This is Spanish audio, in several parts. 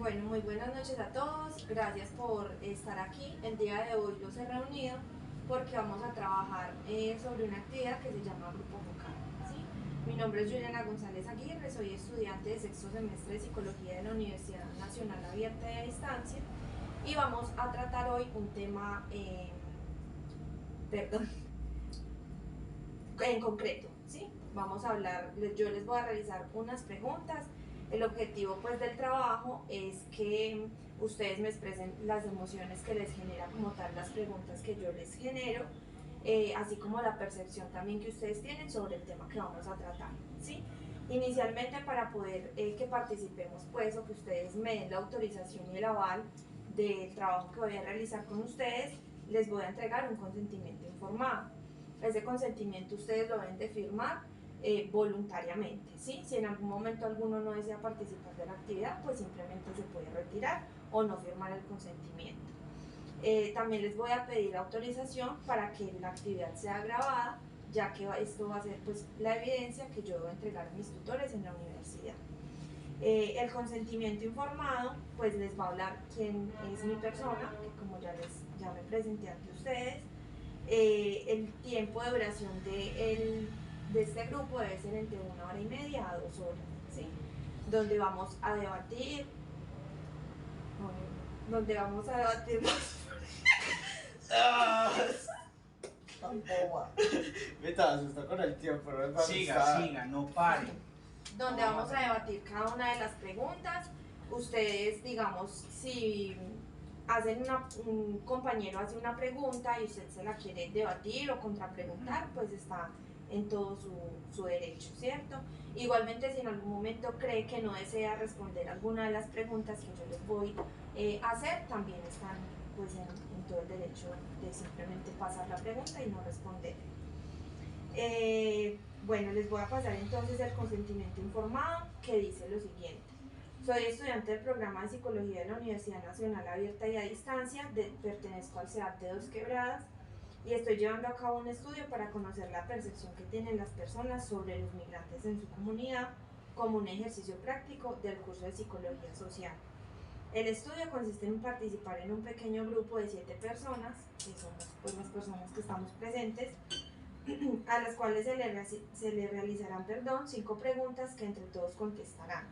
Bueno, muy buenas noches a todos. Gracias por estar aquí. El día de hoy los he reunido porque vamos a trabajar sobre una actividad que se llama Grupo Focal. ¿Sí? Mi nombre es Juliana González Aguirre, soy estudiante de sexto semestre de Psicología de la Universidad Nacional Abierta y a Distancia y vamos a tratar hoy un tema, en concreto, ¿sí? Vamos a hablar, yo les voy a realizar unas preguntas. El objetivo pues del trabajo es que ustedes me expresen las emociones que les genera como tal las preguntas que yo les genero, así como la percepción también que ustedes tienen sobre el tema que vamos a tratar, ¿sí? Inicialmente para poder que participemos pues o que ustedes me den la autorización y el aval del trabajo que voy a realizar con ustedes, les voy a entregar un consentimiento informado. Ese consentimiento ustedes lo deben de firmar voluntariamente, ¿sí? Si en algún momento alguno no desea participar de la actividad, pues simplemente se puede retirar o no firmar el consentimiento. También les voy a pedir autorización para que la actividad sea grabada, ya que esto va a ser pues la evidencia que yo debo entregar a mis tutores en la universidad. El consentimiento informado, pues les va a hablar quién es mi persona, que como ya me presenté ante ustedes. El tiempo de duración de este grupo debe ser entre 1 hora y media a 2 horas, ¿sí? Donde vamos a debatir, donde vamos a debatir Tan boba. Me te asustó con el tiempo, no me Siga, no pare. donde vamos a debatir cada una de las preguntas. Ustedes, digamos, si un compañero hace una pregunta y usted se la quiere debatir o contrapreguntar, pues está en todo su derecho, ¿cierto? Igualmente, si en algún momento cree que no desea responder alguna de las preguntas que yo les voy a hacer, también están pues en todo el derecho de simplemente pasar la pregunta y no responder. Bueno, les voy a pasar entonces el consentimiento informado, que dice lo siguiente. Soy estudiante del programa de Psicología de la Universidad Nacional Abierta y a Distancia, pertenezco al CEAT de Dos Quebradas y estoy llevando a cabo un estudio para conocer la percepción que tienen las personas sobre los migrantes en su comunidad como un ejercicio práctico del curso de Psicología Social. El estudio consiste en participar en un pequeño grupo de 7 personas, que somos pues las personas que estamos presentes, a las cuales se le realizarán 5 preguntas que entre todos contestarán.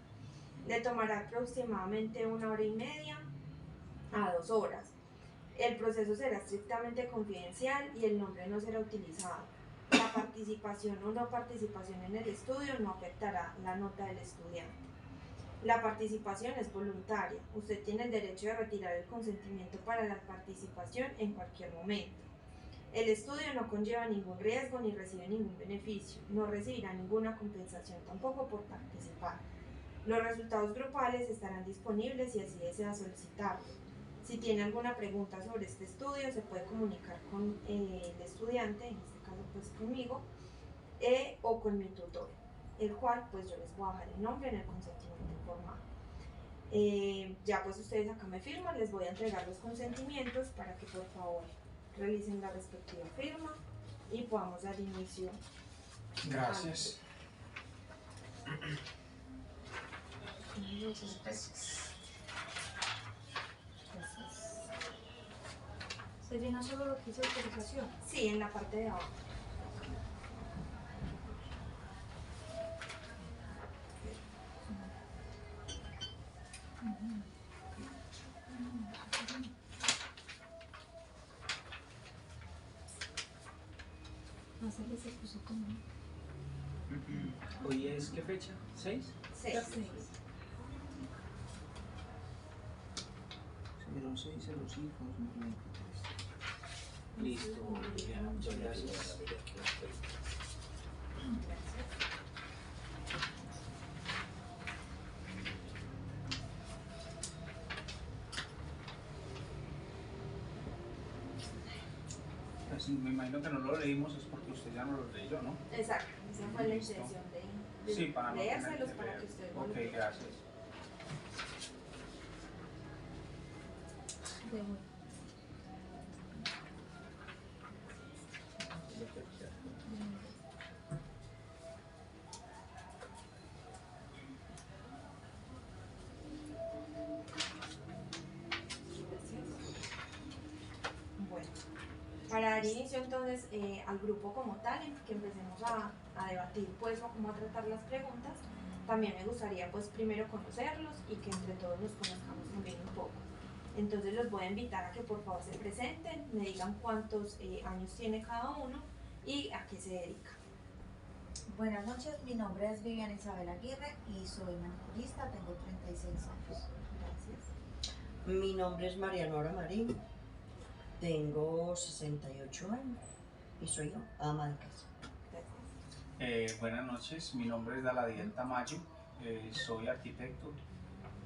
Le tomará aproximadamente 1 hora y media a 2 horas. El proceso será estrictamente confidencial y el nombre no será utilizado. La participación o no participación en el estudio no afectará la nota del estudiante. La participación es voluntaria. Usted tiene el derecho de retirar el consentimiento para la participación en cualquier momento. El estudio no conlleva ningún riesgo ni recibe ningún beneficio. No recibirá ninguna compensación tampoco por participar. Los resultados grupales estarán disponibles si así desea solicitarlo. Si tiene alguna pregunta sobre este estudio, se puede comunicar con el estudiante, en este caso pues conmigo, o con mi tutor, el cual pues yo les voy a dejar el nombre en el consentimiento informado. Ya pues ustedes acá me firman, les voy a entregar los consentimientos para que por favor realicen la respectiva firma y podamos dar inicio. Gracias. Muchas gracias. ¿Se llena solo lo que dice autorización? Sí, en la parte de abajo. No sé qué se puso como. ¿Hoy es qué fecha? ¿6? 6. 06/05/2023. Listo, Juliana, muchas gracias. Así, me imagino que no lo leímos es porque usted ya no lo leyó, ¿no? Exacto, esa fue la Listo. intención de Sí, para no leérselos tener que para leer. que ustedes Ok, lo gracias. De bueno. Para dar inicio entonces al grupo como tal, en que empecemos a debatir pues o cómo a tratar las preguntas, también me gustaría pues primero conocerlos y que entre todos nos conozcamos también un poco. Entonces los voy a invitar a que por favor se presenten, me digan cuántos años tiene cada uno y a qué se dedica. Buenas noches, mi nombre es Viviana Isabel Aguirre y soy manicurista, tengo 36 años. Gracias. Mi nombre es María Nora Marín, tengo 68 años y soy ama de casa. Gracias. Buenas noches, mi nombre es Daladiel Tamayo, soy arquitecto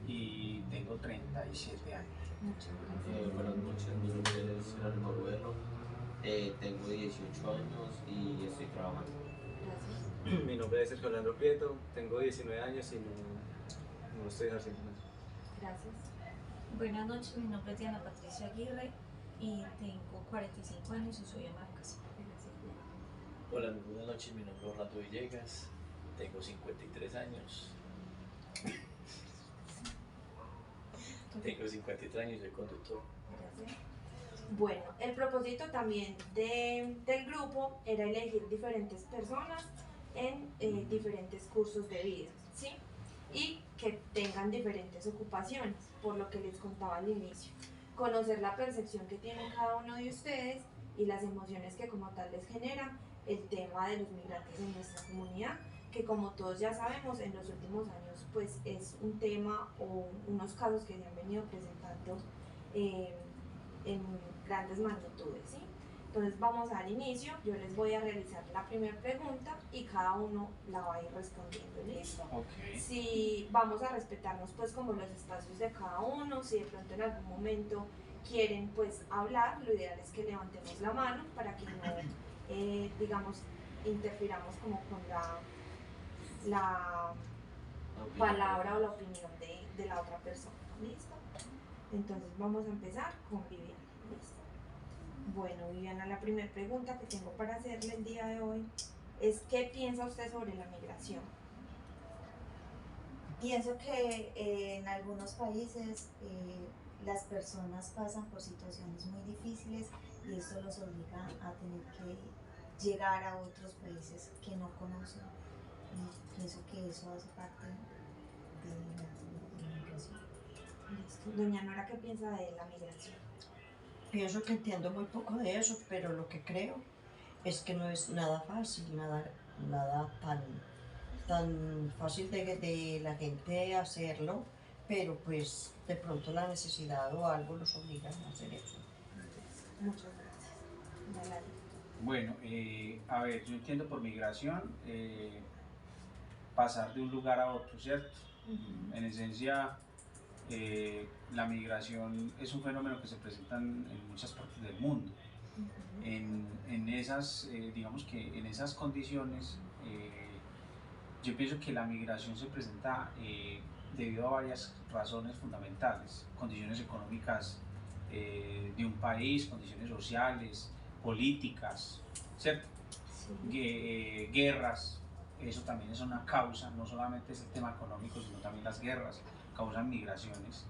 y tengo 37 años. Muchas gracias. Buenas noches, mi nombre es Gerardo Ruelo, tengo 18 años y estoy trabajando. Gracias. Mi nombre es Sergio Orlando Prieto, tengo 19 años y no estoy ejerciendo nada. Gracias. Buenas noches, mi nombre es Diana Patricia Aguirre y tengo 45 años y soy ama de casa. Gracias. Hola, muy buenas noches, mi nombre es Orlando Villegas, tengo 53 años. Tengo 53 años y soy conductor. Gracias. Bueno, el propósito también del grupo era elegir diferentes personas en diferentes cursos de vida, ¿sí? Y que tengan diferentes ocupaciones, por lo que les contaba al inicio. Conocer la percepción que tiene cada uno de ustedes y las emociones que como tal les genera el tema de los migrantes en nuestra comunidad, que como todos ya sabemos en los últimos años pues es un tema o unos casos que se han venido presentando en grandes magnitudes, ¿sí? Entonces vamos al inicio, yo les voy a realizar la primera pregunta y cada uno la va a ir respondiendo, ¿listo? Ok. Si vamos a respetarnos pues como los espacios de cada uno, si de pronto en algún momento quieren pues hablar, lo ideal es que levantemos la mano para que no, digamos, interfiramos como con la palabra o la opinión de la otra persona, ¿listo? Entonces vamos a empezar con Viviana, ¿listo? Bueno, Viviana, la primera pregunta que tengo para hacerle el día de hoy es ¿qué piensa usted sobre la migración? Pienso que en algunos países las personas pasan por situaciones muy difíciles y esto los obliga a tener que llegar a otros países que no conocen. Y pienso que eso hace parte de la migración. Listo. Doña Nora, ¿qué piensa de la migración? Pienso que entiendo muy poco de eso, pero lo que creo es que no es nada fácil, nada tan fácil de la gente hacerlo, pero pues de pronto la necesidad o algo los obliga a hacer eso. Muchas gracias. Dalali. Bueno, a ver, yo entiendo por migración pasar de un lugar a otro, ¿cierto? En esencia, la migración es un fenómeno que se presenta en muchas partes del mundo. En esas, digamos que en esas condiciones, yo pienso que la migración se presenta debido a varias razones fundamentales: condiciones económicas de un país, condiciones sociales, políticas, ¿cierto? Sí. Guerras, eso también es una causa, no solamente es el tema económico, sino también las guerras causan migraciones.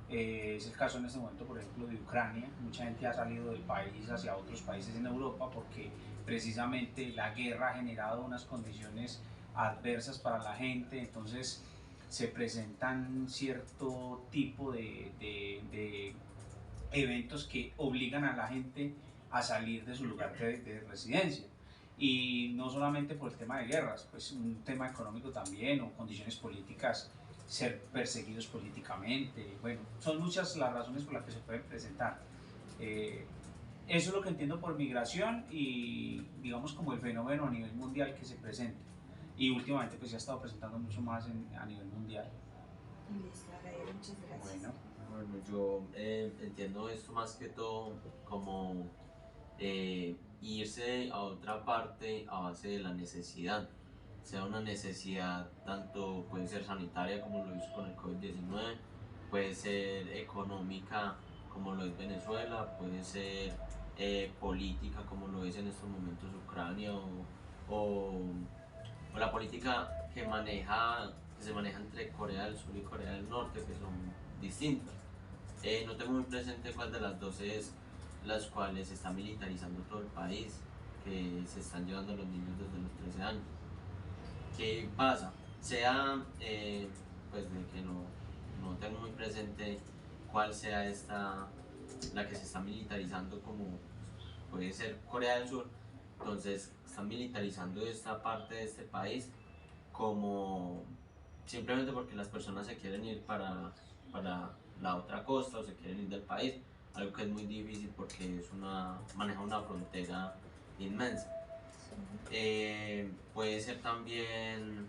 Es el caso en este momento, por ejemplo, de Ucrania. Mucha gente ha salido del país hacia otros países en Europa porque precisamente la guerra ha generado unas condiciones adversas para la gente, entonces se presentan cierto tipo de eventos que obligan a la gente a salir de su lugar de residencia. Y no solamente por el tema de guerras, pues un tema económico también, o condiciones políticas, ser perseguidos políticamente. Bueno, son muchas las razones por las que se pueden presentar. Eso es lo que entiendo por migración y digamos como el fenómeno a nivel mundial que se presenta. Y últimamente pues se ha estado presentando mucho más a nivel mundial. Listo, Dalali, muchas gracias. Bueno. Bueno, yo entiendo esto más que todo como irse a otra parte a base de la necesidad, sea una necesidad tanto puede ser sanitaria como lo hizo con el COVID-19, puede ser económica como lo es Venezuela, puede ser política como lo es en estos momentos Ucrania o la política que se maneja entre Corea del Sur y Corea del Norte, que son distintas. No tengo muy presente cuál de las dos es las cuales se está militarizando todo el país, que se están llevando a los niños desde los 13 años. ¿Qué pasa? Sea, pues de que no tengo muy presente cuál sea la que se está militarizando, como puede ser Corea del Sur. Entonces están militarizando esta parte de este país como simplemente porque las personas se quieren ir para la otra costa o se quieren ir del país, algo que es muy difícil porque maneja una frontera inmensa. Puede ser también,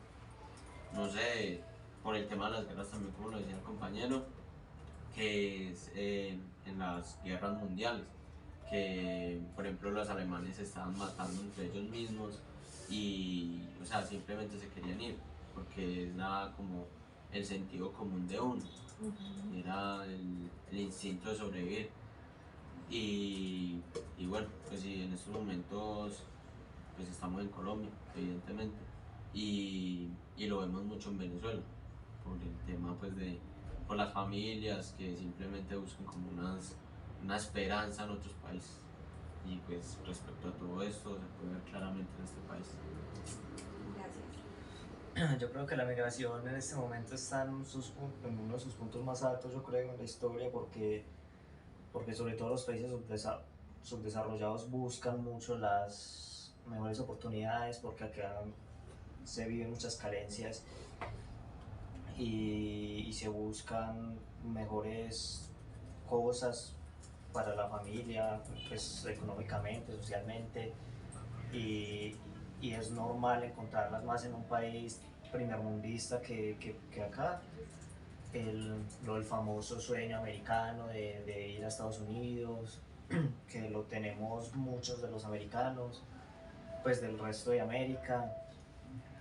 no sé, por el tema de las guerras también, como lo decía el compañero, que es en las guerras mundiales, que por ejemplo los alemanes se estaban matando entre ellos mismos y, o sea, simplemente se querían ir, porque era como el sentido común de uno, era el instinto de sobrevivir. Y bueno, pues sí, en estos momentos pues estamos en Colombia, evidentemente, y lo vemos mucho en Venezuela, por el tema pues por las familias que simplemente buscan como una esperanza en otros países. Y pues respecto a todo esto se puede ver claramente en este país. Gracias. Yo creo que la migración en este momento está en uno de sus puntos más altos, yo creo, en la historia, porque sobre todo los países subdesarrollados buscan mucho las mejores oportunidades, porque acá se viven muchas carencias y se buscan mejores cosas para la familia, pues económicamente, socialmente, y, y es normal encontrarlas más en un país primermundista que acá. El famoso sueño americano de ir a Estados Unidos, que lo tenemos muchos de los americanos, pues del resto de América,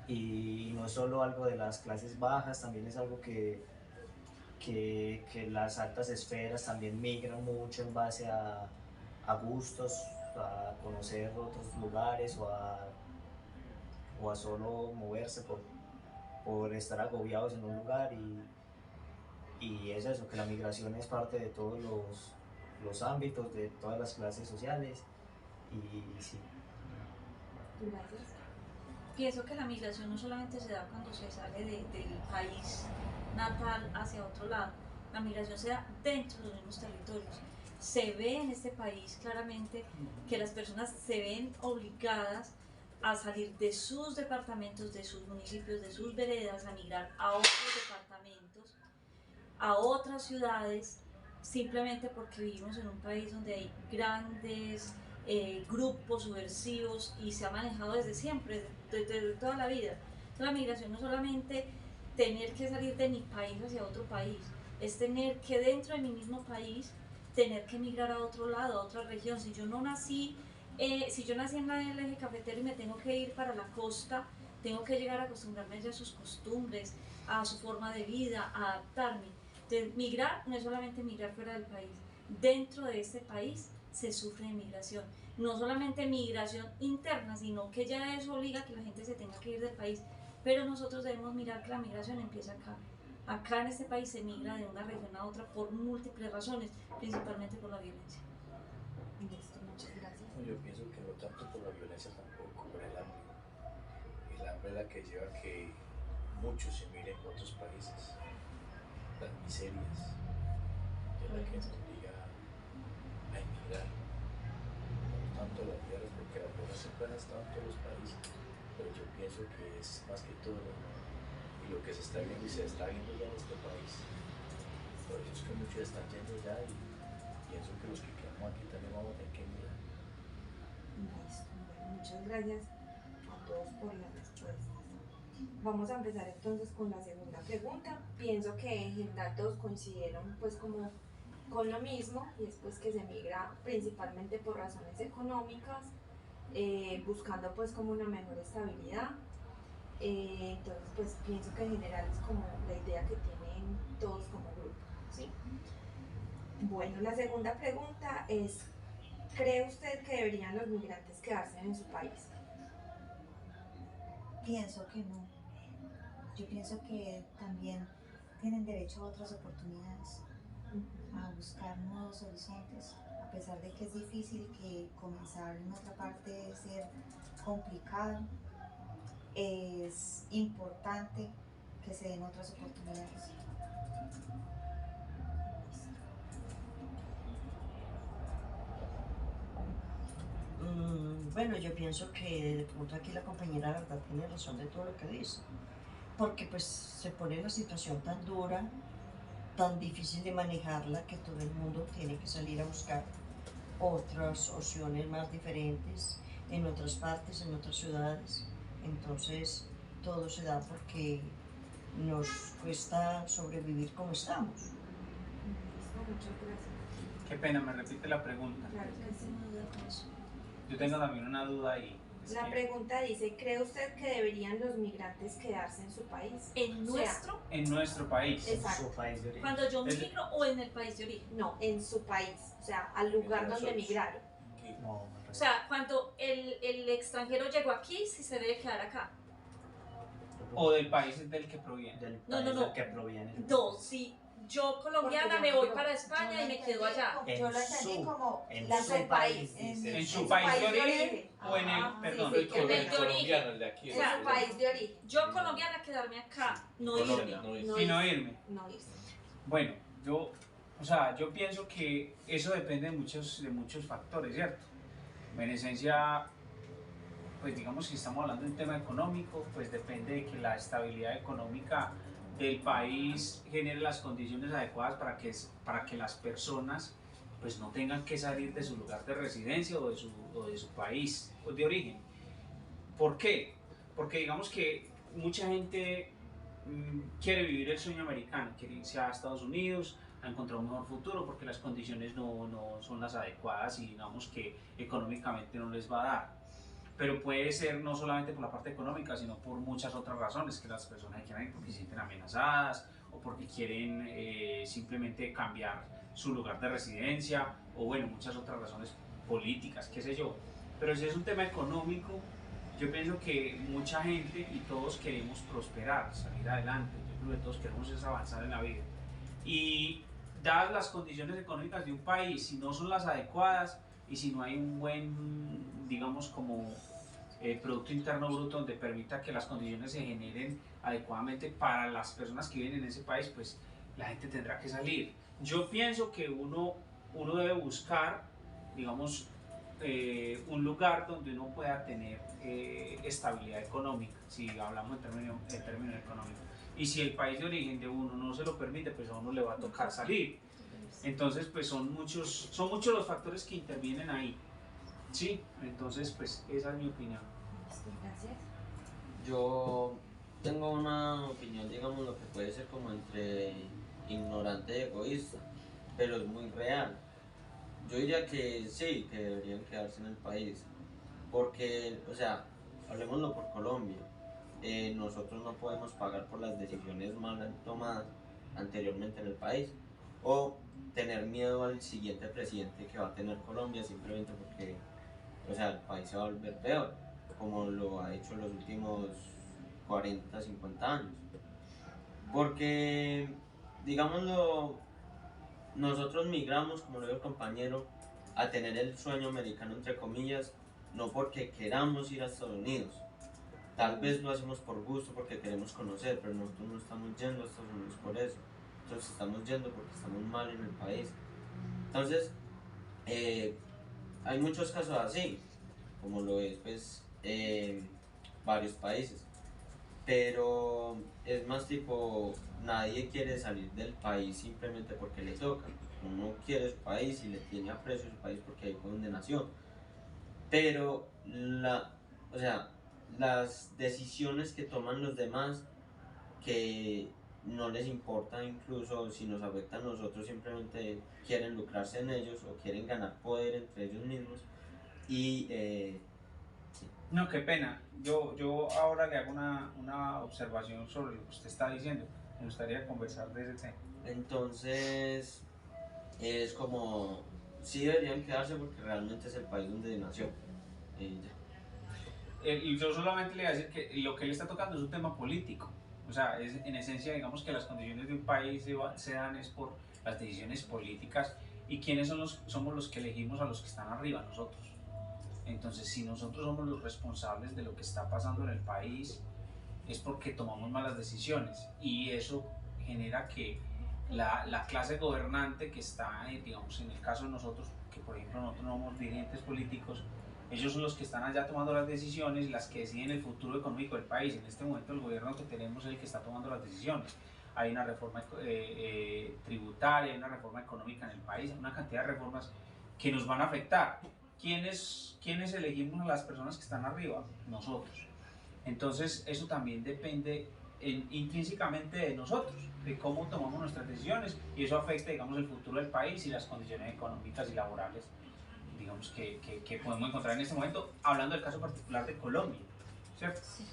y no es solo algo de las clases bajas, también es algo que las altas esferas también migran mucho en base a gustos, a conocer otros lugares o a solo moverse por estar agobiados en un lugar, y es eso, que la migración es parte de todos los ámbitos, de todas las clases sociales, y sí. Gracias. Pienso que la migración no solamente se da cuando se sale del país natal hacia otro lado, la migración se da dentro de los mismos territorios. Se ve en este país claramente que las personas se ven obligadas a salir de sus departamentos, de sus municipios, de sus veredas, a migrar a otros departamentos, a otras ciudades, simplemente porque vivimos en un país donde hay grandes grupos subversivos y se ha manejado desde siempre, desde toda la vida. Entonces, la migración no es solamente tener que salir de mi país hacia otro país, es tener que dentro de mi mismo país tener que migrar a otro lado, a otra región. Si yo nací en el eje cafetero y me tengo que ir para la costa, tengo que llegar a acostumbrarme ya a sus costumbres, a su forma de vida, a adaptarme. Entonces, migrar no es solamente migrar fuera del país, dentro de este país se sufre de migración. No solamente migración interna, sino que ya eso obliga a que la gente se tenga que ir del país. Pero nosotros debemos mirar que la migración empieza acá. Acá en este país se migra de una región a otra por múltiples razones, principalmente por la violencia. Listo, muchas gracias. Yo pienso que no tanto por la violencia, tampoco por el hambre. El hambre es la que lleva a que muchos se miren a otros países. Las miserias es la que nos obliga a emigrar. No tanto las guerras, porque las guerras siempre han estado en todos los países, pero yo pienso que es más que todo y lo que se está viendo y se está viendo ya en este país. Por eso es que muchos están yendo ya, y pienso que los que quedamos aquí también vamos a tener que emigrar. Listo. Bueno, muchas gracias a todos por las respuestas. Vamos a empezar entonces con la segunda pregunta. Pienso que en general todos coincidieron pues como con lo mismo, y es pues que se migra principalmente por razones económicas, buscando pues como una mejor estabilidad. Entonces pues pienso que en general es como la idea que tienen todos como grupo, ¿sí? Bueno, la segunda pregunta es: ¿cree usted que deberían los migrantes quedarse en su país? Pienso que no. Yo pienso que también tienen derecho a otras oportunidades, a buscar nuevos horizontes, a a pesar de que es difícil, que comenzar en otra parte debe ser complicado, es importante que se den otras oportunidades. Bueno, yo pienso que de pronto aquí la compañera la verdad tiene razón de todo lo que dice, porque pues se pone la situación tan dura, tan difícil de manejarla, que todo el mundo tiene que salir a buscar otras opciones más diferentes en otras partes, en otras ciudades. Entonces todo se da porque nos cuesta sobrevivir como estamos. Listo, muchas gracias. Qué pena, me repite la pregunta. Claro que sí. Yo tengo también una duda ahí. La pregunta dice, ¿cree usted que deberían los migrantes quedarse en su país? En O sea, nuestro, En nuestro país. Exacto. Su país de origen. cuando yo Es- migro o en el país de origen. No, en su país, o sea, al lugar Entre donde nosotros. migraron. No, O sea, cuando el extranjero llegó aquí, sí se debe quedar acá. O del país del que proviene. del No, no, país no. del que proviene. Dos, si yo colombiana Porque me yo voy no- para España y me quedo allá. Yo lo entendí En como en la su del país, en, dice. En su país de origen o en el, Ah, perdón, sí, Y sí, con en el el de origen. colombiano, el de aquí. En O sea, su país de origen. Yo colombiana quedarme acá, no Colombia, irme. no es. No y no irme. No irse. Bueno, yo pienso que eso depende de muchos factores, ¿cierto? En esencia, pues digamos que estamos hablando de un tema económico, pues depende de que la estabilidad económica del país genere las condiciones adecuadas para que las personas pues no tengan que salir de su lugar de residencia o de su país de origen. ¿Por qué? Porque digamos que mucha gente quiere vivir el sueño americano, quiere irse a Estados Unidos a encontrar un mejor futuro porque las condiciones no son las adecuadas y digamos que económicamente no les va a dar. Pero puede ser no solamente por la parte económica, sino por muchas otras razones, que las personas quieren ir porque se sienten amenazadas o porque quieren simplemente cambiar su lugar de residencia o bueno, muchas otras razones políticas, qué sé yo. Pero si es un tema económico, yo pienso que mucha gente y todos queremos prosperar, salir adelante. Yo creo que todos queremos es avanzar en la vida. Y dadas las condiciones económicas de un país, si no son las adecuadas y si no hay un buen, digamos, como Producto Interno Bruto donde permita que las condiciones se generen adecuadamente para las personas que viven en ese país, pues la gente tendrá que salir. Yo pienso que uno debe buscar, digamos, un lugar donde uno pueda tener estabilidad económica, si hablamos en términos económicos. Y si el país de origen de uno no se lo permite, pues a uno le va a tocar salir. Entonces, pues son muchos los factores que intervienen ahí. Sí, entonces, pues esa es mi opinión. Gracias. Yo tengo una opinión, digamos, lo que puede ser como entre ignorante y egoísta, pero es muy real. Yo diría que sí, que deberían quedarse en el país, porque, o sea, hablemoslo por Colombia, nosotros no podemos pagar por las decisiones mal tomadas anteriormente en el país, o tener miedo al siguiente presidente que va a tener Colombia simplemente porque, o sea, el país se va a volver peor, como lo ha hecho en los últimos 40, 50 años. Porque, digámoslo, nosotros migramos, como lo dijo el compañero, a tener el sueño americano, entre comillas, no porque queramos ir a Estados Unidos. Tal vez lo hacemos por gusto, porque queremos conocer, pero nosotros no estamos yendo a Estados Unidos por eso. Nosotros estamos yendo porque estamos mal en el país. Entonces, hay muchos casos así, como lo es pues varios países. Pero es más tipo, nadie quiere salir del país simplemente porque le toca. Uno quiere su país y le tiene aprecio a su país porque ahí fue donde nació. Pero o sea, las decisiones que toman los demás, que no les importa incluso si nos afecta a nosotros, simplemente quieren lucrarse en ellos o quieren ganar poder entre ellos mismos. Y No, qué pena. Yo ahora le hago una observación sobre lo que usted está diciendo. Me gustaría conversar de ese tema. entonces es como, sí deberían quedarse porque realmente es el país donde nació. Y ya. Y yo solamente le voy a decir que lo que él está tocando es un tema político. O sea, en esencia, digamos que las condiciones de un país se dan es por las decisiones políticas ¿Y quiénes somos los que elegimos a los que están arriba? Nosotros. Entonces, si nosotros somos los responsables de lo que está pasando en el país, es porque tomamos malas decisiones, y eso genera que la clase gobernante que está, digamos, en el caso de nosotros, que por ejemplo nosotros no somos dirigentes políticos, ellos son los que están allá tomando las decisiones y las que deciden el futuro económico del país. En este momento el gobierno que tenemos es el que está tomando las decisiones. Hay una reforma tributaria, hay una reforma económica en el país, hay una cantidad de reformas que nos van a afectar. ¿Quiénes elegimos a las personas que están arriba? Nosotros. Entonces eso también depende intrínsecamente de nosotros, de cómo tomamos nuestras decisiones, y eso afecta, digamos, el futuro del país y las condiciones económicas y laborales, digamos, que podemos encontrar en este momento, hablando del caso particular de Colombia, ¿cierto? Sí.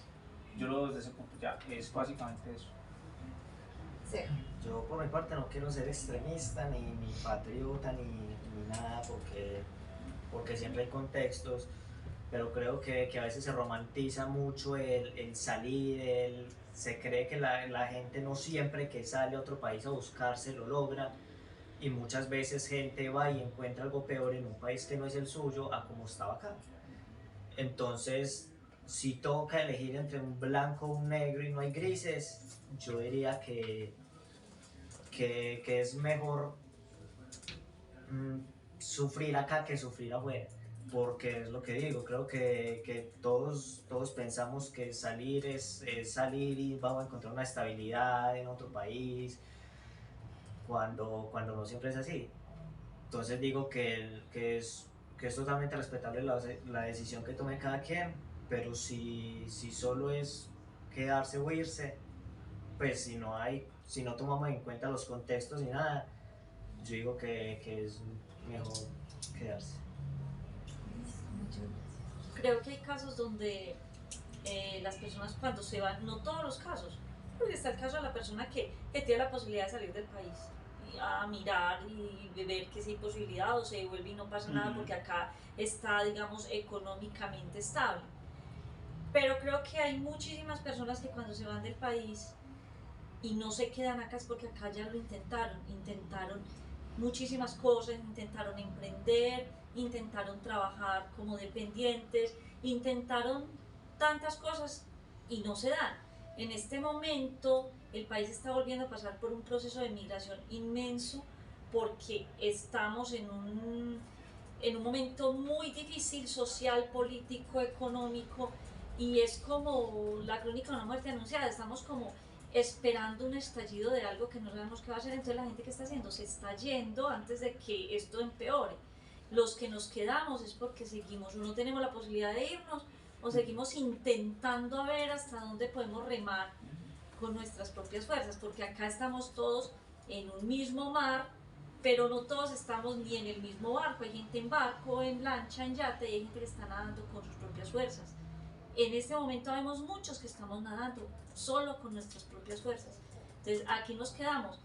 Yo lo veo desde ese punto, ya es básicamente eso. Sí. Yo por mi parte no quiero ser extremista, ni patriota, ni nada, porque siempre hay contextos, pero creo que a veces se romantiza mucho el salir, se cree que la gente no siempre que sale a otro país a buscarse lo logra, y muchas veces gente va y encuentra algo peor en un país que no es el suyo a como estaba acá. Entonces, si toca elegir entre un blanco, un negro y no hay grises, yo diría que es mejor sufrir acá que sufrir afuera, porque es lo que digo, creo que todos pensamos que salir es salir y vamos a encontrar una estabilidad en otro país, cuando no siempre es así. Entonces digo que es totalmente respetable la decisión que tome cada quien, pero si solo es quedarse o irse, pues si no tomamos en cuenta los contextos ni nada, yo digo que es mejor quedarse. Creo que hay casos donde las personas cuando se van, no todos los casos, porque está el caso de la persona que tiene la posibilidad de salir del país y a mirar y ver que si hay posibilidad, o se devuelve y no pasa nada porque acá está, digamos, económicamente estable. Pero creo que hay muchísimas personas que cuando se van del país y no se quedan acá es porque acá ya lo intentaron muchísimas cosas, intentaron emprender, intentaron trabajar como dependientes, intentaron tantas cosas y no se dan. En este momento el país está volviendo a pasar por un proceso de migración inmenso porque estamos en un momento muy difícil social, político, económico, y es como la crónica de una muerte anunciada, estamos como esperando un estallido de algo que no sabemos qué va a ser. Entonces la gente que está haciendo se está yendo antes de que esto empeore. Los que nos quedamos es porque seguimos, o no tenemos la posibilidad de irnos, o seguimos intentando a ver hasta dónde podemos remar con nuestras propias fuerzas, porque acá estamos todos en un mismo mar, pero no todos estamos ni en el mismo barco. Hay gente en barco, en lancha, en yate, y hay gente que está nadando con sus propias fuerzas. En este momento vemos muchos que estamos nadando solo con nuestras propias fuerzas. Entonces aquí nos quedamos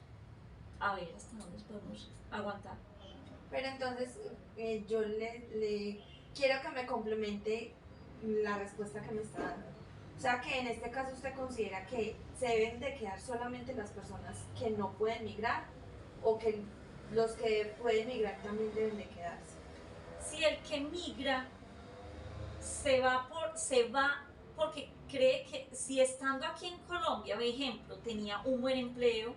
a ver hasta dónde podemos aguantar. Pero entonces yo le quiero que me complemente la respuesta que me está dando. O sea, que en este caso usted considera que se deben de quedar solamente las personas que no pueden migrar, o que los que pueden migrar también deben de quedarse. Si el que migra se va porque cree que si estando aquí en Colombia, por ejemplo, tenía un buen empleo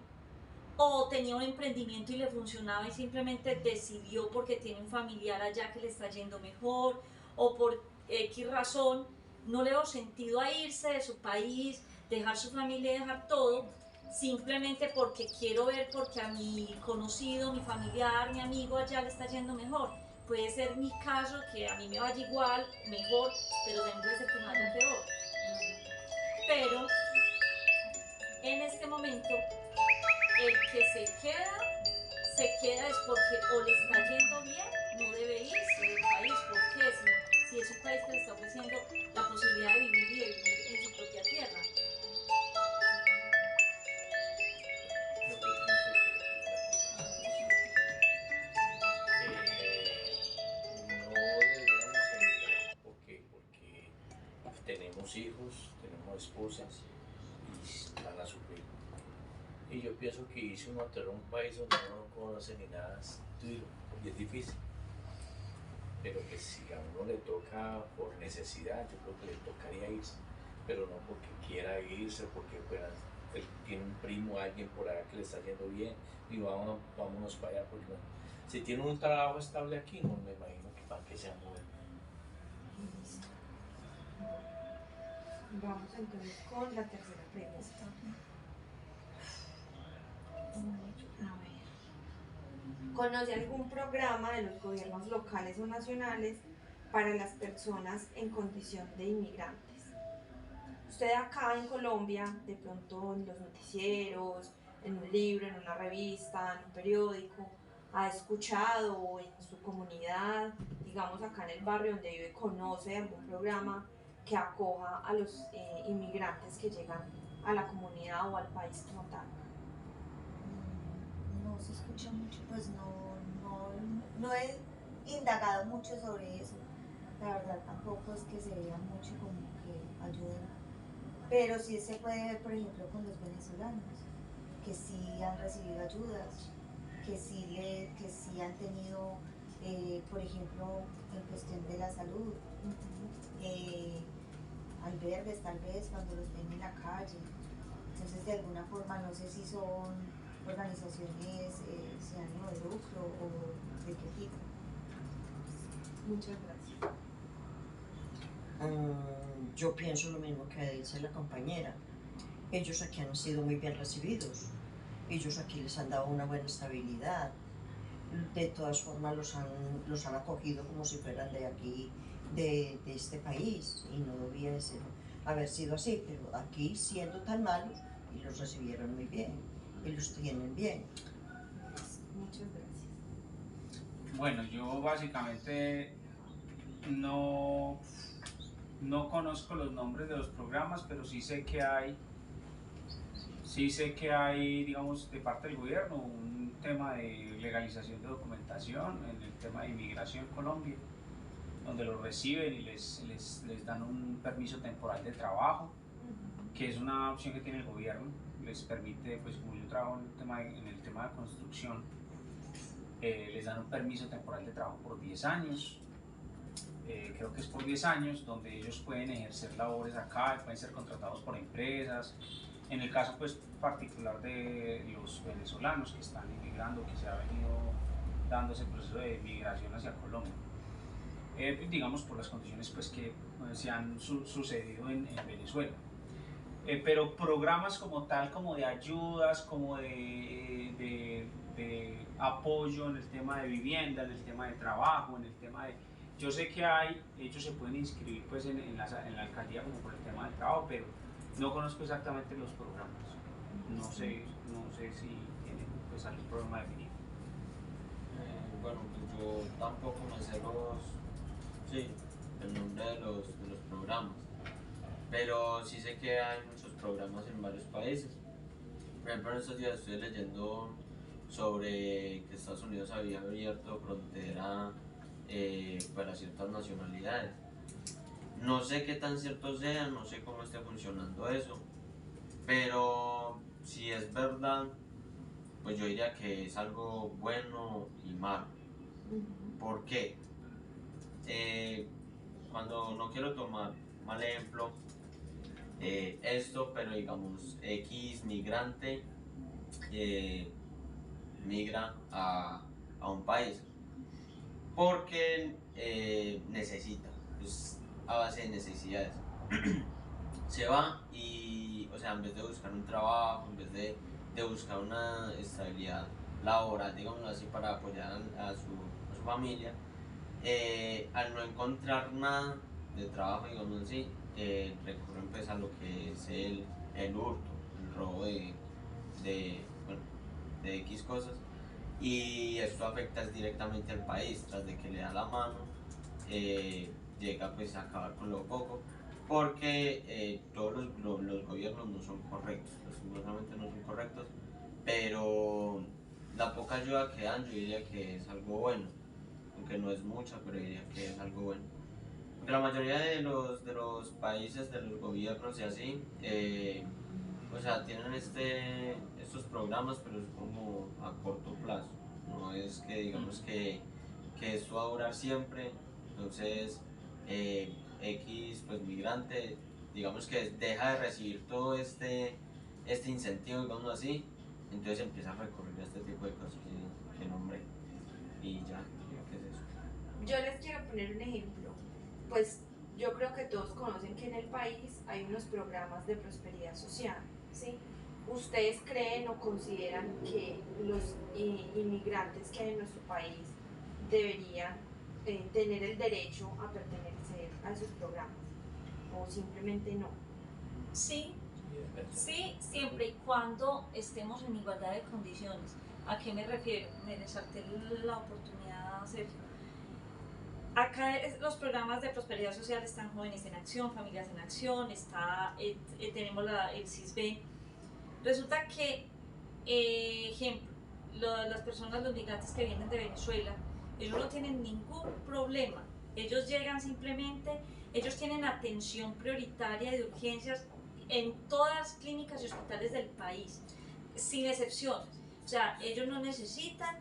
o tenía un emprendimiento y le funcionaba y simplemente decidió porque tiene un familiar allá que le está yendo mejor, o por X razón no le dio sentido a irse de su país, dejar su familia y dejar todo, simplemente porque quiero ver, porque a mi conocido, mi familiar, mi amigo allá le está yendo mejor. Puede ser mi caso, que a mí me vaya igual, mejor, pero también puede ser que me vaya peor. Pero en este momento el que se queda es porque o le está yendo bien, no debe irse del país, porque si es un país que le está ofreciendo la posibilidad de vivir y de vivir en su propia tierra. No deberíamos emigrar. ¿Por qué? Porque tenemos hijos, tenemos esposas y van a sufrir. Y yo pienso que irse uno a tener un país donde uno no conoce ni nada es duro y es difícil. Pero que si a uno le toca por necesidad, yo creo que le tocaría irse, pero no porque quiera irse, porque pues, él tiene un primo, alguien por allá que le está yendo bien, y vámonos para allá, porque no. Si tiene un trabajo estable aquí, no me imagino que para qué se va a mover. Vamos entonces con la tercera pregunta. A ver. ¿Conoce algún programa de los gobiernos locales o nacionales para las personas en condición de inmigrantes? Usted acá en Colombia, de pronto en los noticieros, en un libro, en una revista, en un periódico, ha escuchado o en su comunidad, digamos acá en el barrio donde vive, conoce algún programa que acoja a los inmigrantes que llegan a la comunidad o al país como tal. No se escucha mucho, pues no he indagado mucho sobre eso. La verdad tampoco es que se vea mucho como que ayuden. Pero sí se puede ver, por ejemplo, con los venezolanos, que sí han recibido ayudas, que sí han tenido, por ejemplo, en cuestión de la salud, albergues tal vez cuando los ven en la calle. Entonces, de alguna forma, no sé si son organizaciones sin ánimo de lucro o de qué tipo. Muchas gracias. Yo pienso lo mismo que dice la compañera. Ellos aquí han sido muy bien recibidos. Ellos aquí les han dado una buena estabilidad. De todas formas los han acogido como si fueran de aquí, de este país, y no debiese haber sido así, pero aquí siendo tan malos, y los recibieron muy bien, y los tienen bien. Muchas gracias. Bueno, yo básicamente no conozco los nombres de los programas, pero sí sé que hay, digamos, de parte del gobierno un tema de legalización de documentación en el tema de inmigración en Colombia, donde los reciben y les dan un permiso temporal de trabajo, que es una opción que tiene el gobierno. Les permite, pues como yo trabajo en el tema de construcción, les dan un permiso temporal de trabajo por 10 años. Creo que es por 10 años, donde ellos pueden ejercer labores acá, pueden ser contratados por empresas. En el caso pues particular de los venezolanos que están inmigrando, que se ha venido dando ese proceso de migración hacia Colombia, digamos por las condiciones pues que se han sucedido en Venezuela. Pero programas como tal, como de ayudas, como de apoyo en el tema de vivienda, en el tema de trabajo, en el tema de... Yo sé que ellos se pueden inscribir pues en la alcaldía como por el tema del trabajo, pero no conozco exactamente los programas. No sé si tienen pues algún programa definido. Bueno, pues yo tampoco me sé el nombre de los programas, pero sí sé que hay muchos programas en varios países. Por ejemplo, en estos días estoy leyendo sobre que Estados Unidos había abierto frontera para ciertas nacionalidades. No sé qué tan cierto sea, no sé cómo esté funcionando eso, pero si es verdad, pues yo diría que es algo bueno y malo. ¿Por qué? Cuando no quiero tomar mal ejemplo, pero digamos X migrante migra a un país porque necesita, pues a base de necesidades. Se va y, o sea, en vez de buscar un trabajo, en vez de buscar una estabilidad laboral, digamos así, para apoyar a su familia, al no encontrar nada de trabajo, digamos así, recurren pues a lo que es el hurto, el robo de X cosas, y esto afecta directamente al país. Tras de que le da la mano, llega pues a acabar con lo poco, porque todos los gobiernos no son correctos, lastimosamente no son correctos, pero la poca ayuda que dan yo diría que es algo bueno, aunque no es mucha, pero diría que es algo bueno. Porque la mayoría de los países, de los gobiernos y así, O sea, tienen estos programas, pero es como a corto plazo. No es que digamos que esto va a durar siempre. Entonces, X pues migrante, digamos que deja de recibir todo este incentivo, digamos así, entonces empieza a recurrir a este tipo de cosas que nombré. Y ya, creo que es eso. Yo les quiero poner un ejemplo. Pues yo creo que todos conocen que en el país hay unos programas de prosperidad social, ¿sí? ¿Ustedes creen o consideran que los inmigrantes que hay en nuestro país deberían tener el derecho a pertenecer a esos programas? ¿O simplemente no? Sí, sí, siempre y cuando estemos en igualdad de condiciones. ¿A qué me refiero? Me resalté la oportunidad, Sergio. Acá los programas de prosperidad social están Jóvenes en Acción, Familias en Acción, tenemos el CISB. Resulta que, ejemplo, las personas, los migrantes que vienen de Venezuela, ellos no tienen ningún problema. Ellos llegan simplemente, ellos tienen atención prioritaria de urgencias en todas las clínicas y hospitales del país, sin excepciones. O sea, ellos no necesitan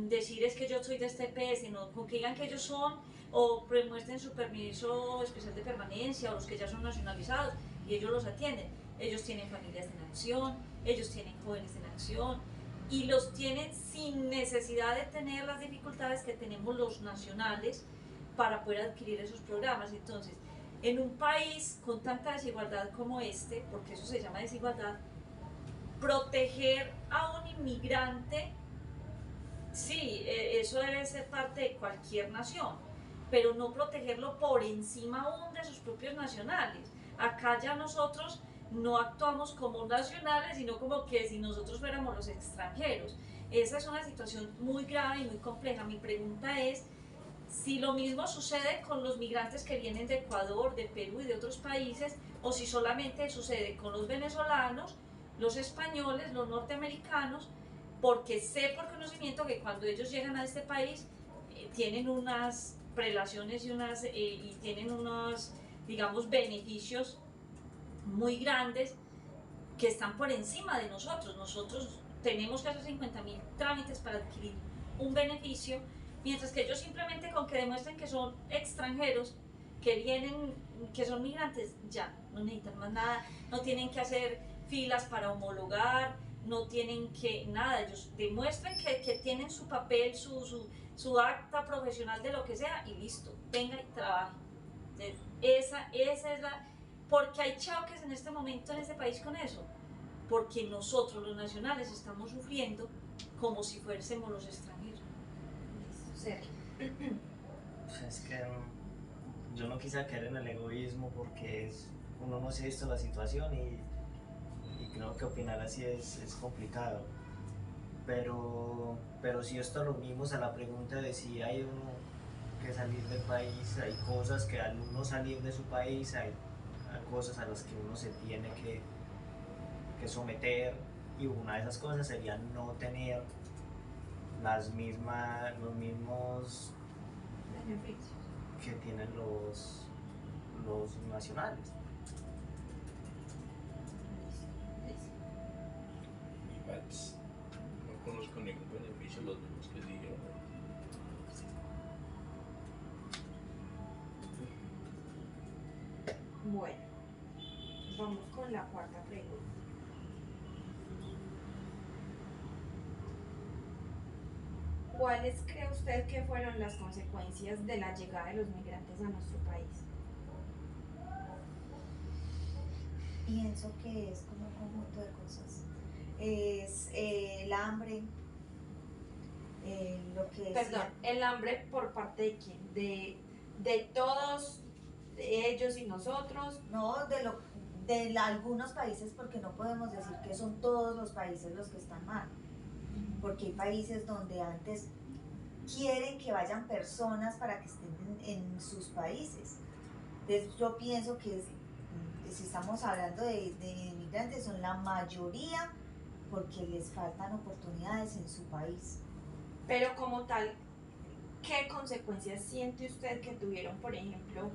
decir es que yo soy de este país, sino con que digan que ellos son o muestren su permiso especial de permanencia o los que ya son nacionalizados y ellos los atienden. Ellos tienen familias en acción, ellos tienen jóvenes en acción y los tienen sin necesidad de tener las dificultades que tenemos los nacionales para poder adquirir esos programas. Entonces, en un país con tanta desigualdad como este, porque eso se llama desigualdad, proteger a un inmigrante, sí, eso debe ser parte de cualquier nación, pero no protegerlo por encima aún de sus propios nacionales. Acá ya nosotros no actuamos como nacionales, sino como que si nosotros fuéramos los extranjeros. Esa es una situación muy grave y muy compleja. Mi pregunta es si lo mismo sucede con los migrantes que vienen de Ecuador, de Perú y de otros países, o si solamente sucede con los venezolanos, los españoles, los norteamericanos, porque sé por conocimiento que cuando ellos llegan a este país tienen unas prelaciones y tienen unos, digamos, beneficios muy grandes que están por encima de nosotros. Nosotros tenemos que hacer 50.000 trámites para adquirir un beneficio, mientras que ellos simplemente con que demuestren que son extranjeros, que vienen, que son migrantes, ya, no necesitan más nada, no tienen que hacer filas para homologar, no tienen que nada, ellos demuestran que tienen su papel, su acta profesional de lo que sea y listo, venga y trabaje. Esa es la... Porque hay choques en este momento en este país con eso, porque nosotros los nacionales estamos sufriendo como si fuésemos los extranjeros. Sergio. Pues es que yo no quisiera caer en el egoísmo porque uno no se ha visto la situación y creo que opinar así es complicado. Pero si esto lo unimos a la pregunta de si hay uno que salir del país, hay cosas que al uno salir de su país, hay cosas a las que uno se tiene que someter, y una de esas cosas sería no tener los mismos Beneficios que tienen los nacionales. Igual, no conozco ningún beneficio, los mismos que dijeron. Bueno, vamos con la cuarta pregunta. ¿Cuáles cree usted que fueron las consecuencias de la llegada de los migrantes a nuestro país? Pienso que es como un conjunto de cosas. Es el hambre, lo que Perdón, ¿el hambre por parte de quién? ¿De todos de ellos y nosotros? No, algunos países, porque no podemos decir que son todos los países los que están mal, porque hay países donde antes quieren que vayan personas para que estén en sus países. Entonces yo pienso que si estamos hablando de inmigrantes, son la mayoría porque les faltan oportunidades en su país. Pero como tal, ¿qué consecuencias siente usted que tuvieron, por ejemplo,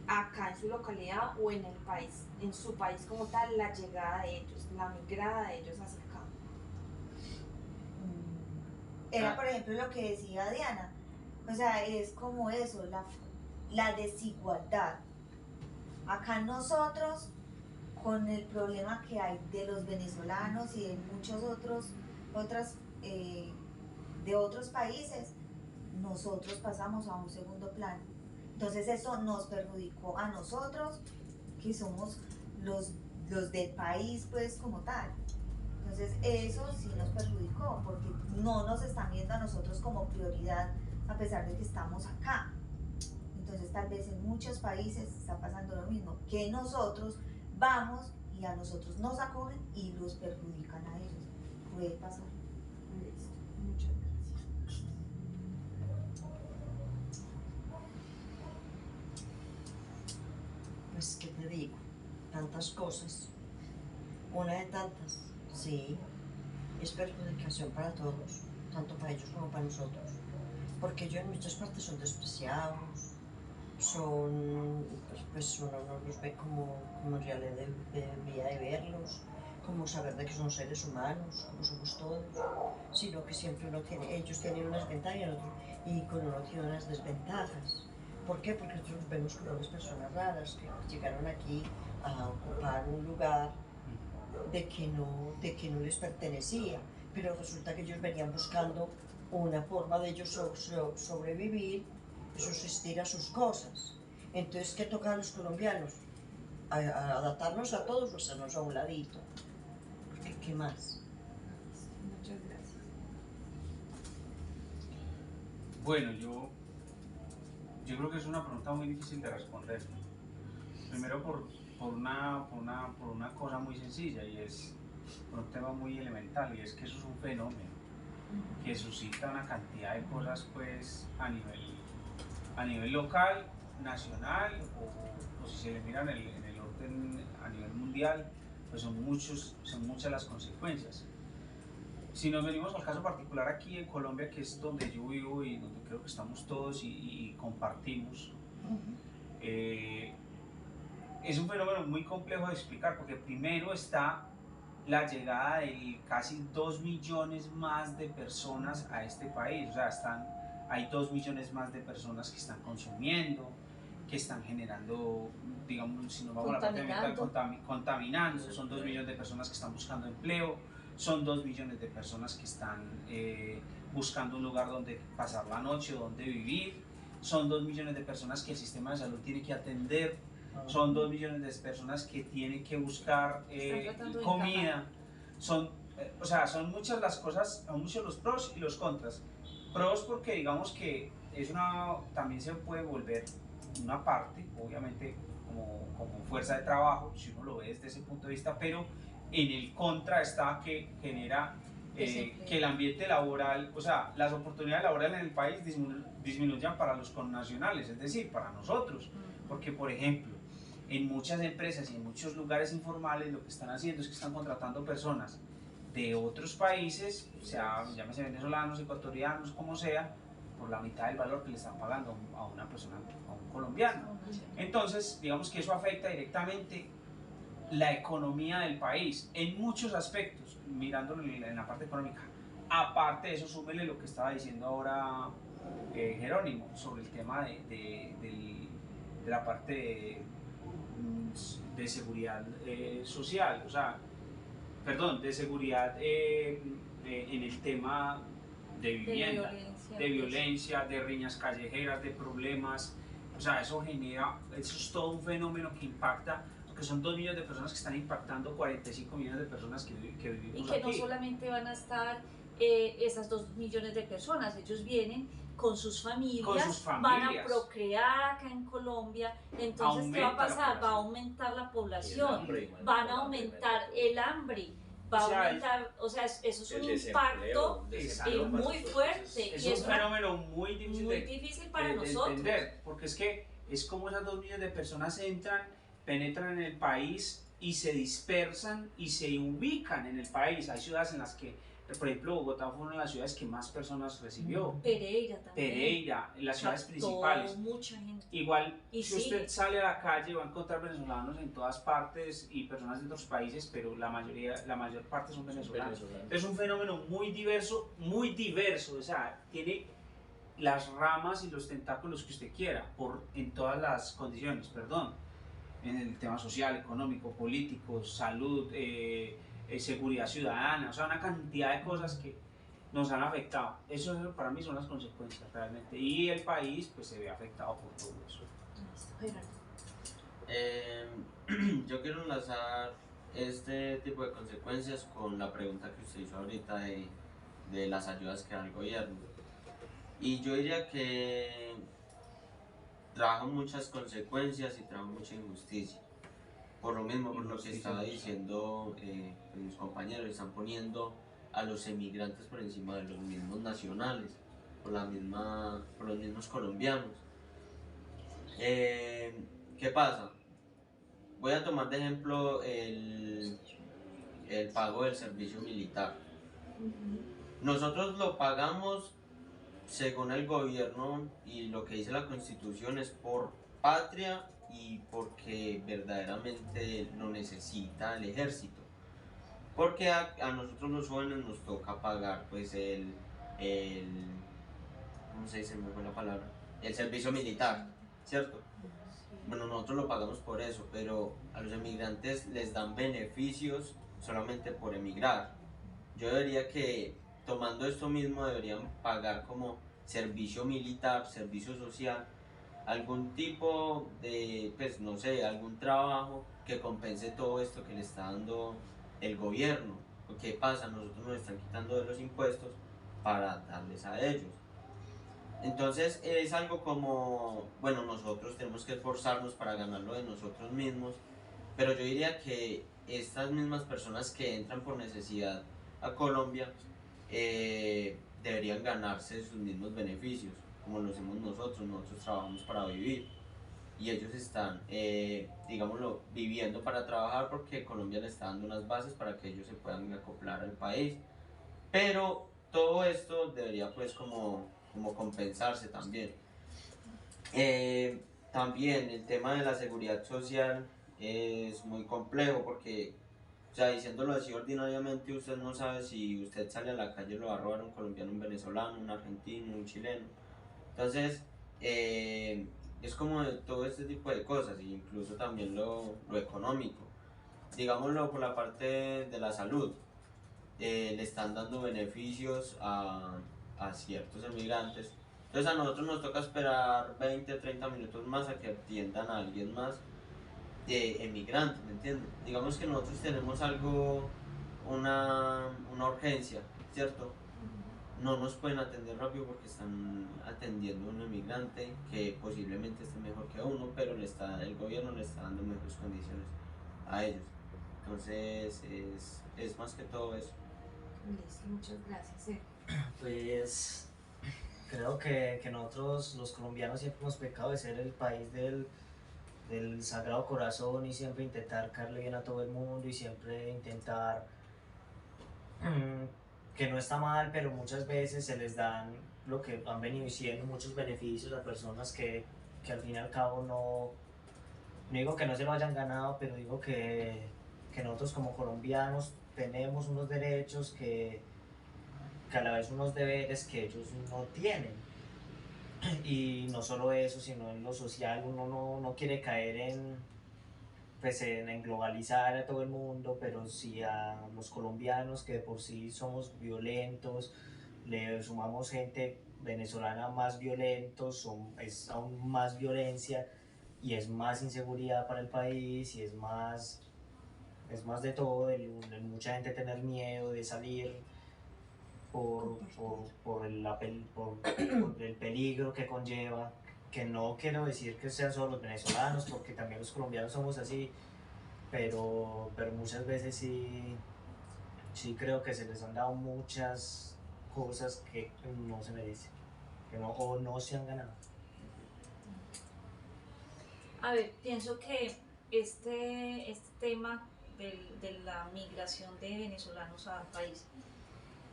acá en su localidad o en el país, en su país como tal, la llegada de ellos, la migrada de ellos hacia acá. Era, por ejemplo, lo que decía Diana. O sea, es como eso, la desigualdad. Acá nosotros, con el problema que hay de los venezolanos y de muchos de otros países, nosotros pasamos a un segundo plano. Entonces eso nos perjudicó a nosotros, que somos los del país, pues, como tal. Entonces eso sí nos perjudicó, porque no nos están viendo a nosotros como prioridad, a pesar de que estamos acá. Entonces tal vez en muchos países está pasando lo mismo, que nosotros vamos y a nosotros nos acogen y los perjudican a ellos. Puede pasar. Listo. Muchas gracias. Pues, ¿qué te digo? Tantas cosas. Una de tantas, sí, es perjudicación para todos, tanto para ellos como para nosotros. Porque ellos en muchas partes son despreciados, pues uno no los ve como en realidad debería de verlos, como saber de que son seres humanos, como somos todos, sino que siempre ellos tienen unas ventajas y con uno tiene unas desventajas. ¿Por qué? Porque nosotros los vemos como unas personas raras que llegaron aquí a ocupar un lugar de que no les pertenecía, pero resulta que ellos venían buscando una forma de ellos sobrevivir, subsistir a sus cosas. Entonces, ¿qué toca a los colombianos? A adaptarnos a todos o hacernos a un ladito. Porque, ¿qué más? Muchas gracias. Bueno, yo creo que es una pregunta muy difícil de responder. Primero por una cosa muy sencilla, y es por un tema muy elemental, y es que eso es un fenómeno que suscita una cantidad de cosas, pues, a nivel local, nacional, o si se le mira en el orden a nivel mundial, pues son muchas las consecuencias. Si nos venimos al caso particular aquí en Colombia, que es donde yo vivo y donde creo que estamos todos y compartimos, es un fenómeno muy complejo de explicar, porque primero está la llegada de casi 2 millones más de personas a este país. O sea, hay 2 millones más de personas que están consumiendo, que están generando, digamos, si nos vamos a la parte ambiental, contaminando. Son 2 millones de personas que están buscando empleo, son 2 millones de personas que están buscando un lugar donde pasar la noche o donde vivir, son 2 millones de personas que el sistema de salud tiene que atender, son 2 millones de personas que tienen que buscar comida. Son muchas las cosas, son muchos los pros y los contras. Pros porque digamos que también se puede volver una parte, obviamente, como fuerza de trabajo, si uno lo ve desde ese punto de vista, pero en el contra está que genera que el ambiente laboral, o sea, las oportunidades laborales en el país disminuyan para los connacionales, es decir, para nosotros. Porque, por ejemplo, en muchas empresas y en muchos lugares informales lo que están haciendo es que están contratando personas de otros países, o sea, llámese venezolanos, ecuatorianos, como sea, por la mitad del valor que le están pagando a una persona, a un colombiano. Entonces, digamos que eso afecta directamente la economía del país en muchos aspectos, mirándolo en la parte económica. Aparte de eso, súmele lo que estaba diciendo ahora Jerónimo sobre el tema de la parte de seguridad social, o sea, perdón, de seguridad en el tema de vivienda, de violencia, de riñas callejeras, de problemas. O sea, eso es todo un fenómeno que impacta, porque son 2 millones de personas que están impactando 45 millones de personas que vivimos aquí. Y que no solamente van a estar esas 2 millones de personas, ellos vienen con sus familias, van a procrear acá en Colombia, entonces ¿qué va a pasar? Va a aumentar la población, van a aumentar el hambre, va a aumentar, o sea, eso es un impacto muy fuerte. Es un fenómeno muy difícil para nosotros. Entender, porque es como esas 2 millones de personas penetran en el país y se dispersan y se ubican en el país. Hay ciudades en las que Por ejemplo, Bogotá fue una de las ciudades que más personas recibió. Pereira también. Pereira, en las ciudades Captó principales. mucha gente. Igual, Y si sí. usted sale a la calle va a encontrar venezolanos en todas partes y personas de otros países, pero la mayor parte son venezolanos. Es un fenómeno muy diverso, o sea, tiene las ramas y los tentáculos que usted quiera, en todas las condiciones, perdón, en el tema social, económico, político, salud, seguridad ciudadana, o sea, una cantidad de cosas que nos han afectado. Eso para mí son las consecuencias realmente, y el país pues se ve afectado por todo eso. Yo quiero enlazar este tipo de consecuencias con la pregunta que usted hizo ahorita de las ayudas que da el gobierno. Y yo diría que trajo muchas consecuencias y trajo mucha injusticia. Por lo mismo, por lo que estaba diciendo mis compañeros, están poniendo a los emigrantes por encima de los mismos nacionales, por los mismos colombianos. ¿Qué pasa? Voy a tomar de ejemplo el pago del servicio militar. Nosotros lo pagamos según el gobierno, y lo que dice la Constitución es por patria y porque verdaderamente lo necesita el ejército. Porque a nosotros los jóvenes nos toca pagar pues ¿cómo se dice? Me fue la palabra. El servicio militar, ¿cierto? Bueno, nosotros lo pagamos por eso, pero a los emigrantes les dan beneficios solamente por emigrar. Yo diría que tomando esto mismo deberían pagar como servicio militar, servicio social, algún tipo de, pues no sé, algún trabajo que compense todo esto que le está dando el gobierno. ¿Qué pasa? Nosotros nos están quitando de los impuestos para darles a ellos. Entonces es algo como, bueno, nosotros tenemos que esforzarnos para ganarlo de nosotros mismos, pero yo diría que estas mismas personas que entran por necesidad a Colombia deberían ganarse sus mismos beneficios, como lo hacemos nosotros trabajamos para vivir y ellos están, digámoslo, viviendo para trabajar porque Colombia le está dando unas bases para que ellos se puedan acoplar al país, pero todo esto debería pues como compensarse también. También el tema de la seguridad social es muy complejo porque, o sea, diciéndolo así ordinariamente, usted no sabe si usted sale a la calle lo va a robar un colombiano, un venezolano, un argentino, un chileno. Entonces, es como de todo este tipo de cosas, e incluso también lo económico. Digámoslo por la parte de la salud, le están dando beneficios a ciertos emigrantes. Entonces a nosotros nos toca esperar 20 o 30 minutos más a que atiendan a alguien más de emigrante, ¿me entiendes? Digamos que nosotros tenemos algo, una urgencia, ¿cierto? No nos pueden atender rápido porque están atendiendo a un emigrante que posiblemente esté mejor que uno, pero el gobierno le está dando mejores condiciones a ellos. Entonces es más que todo eso. Listo, muchas gracias. Pues creo que nosotros los colombianos siempre hemos pecado de ser el país del Sagrado Corazón y siempre intentar caerle bien a todo el mundo y siempre intentar que no está mal, pero muchas veces se les dan lo que han venido diciendo, muchos beneficios a personas que al fin y al cabo no digo que no se lo hayan ganado, pero digo que nosotros como colombianos tenemos unos derechos que a la vez unos deberes que ellos no tienen. Y no solo eso, sino en lo social, uno no quiere caer en globalizar a todo el mundo, pero sí a los colombianos que de por sí somos violentos, le sumamos gente venezolana más violentos, es aún más violencia y es más inseguridad para el país y es más de todo, mucha gente tener miedo de salir por el peligro que conlleva, que no quiero decir que sean solo los venezolanos, porque también los colombianos somos así, pero muchas veces sí creo que se les han dado muchas cosas que no se merecen, o no se han ganado. A ver, pienso que este tema de la migración de venezolanos al país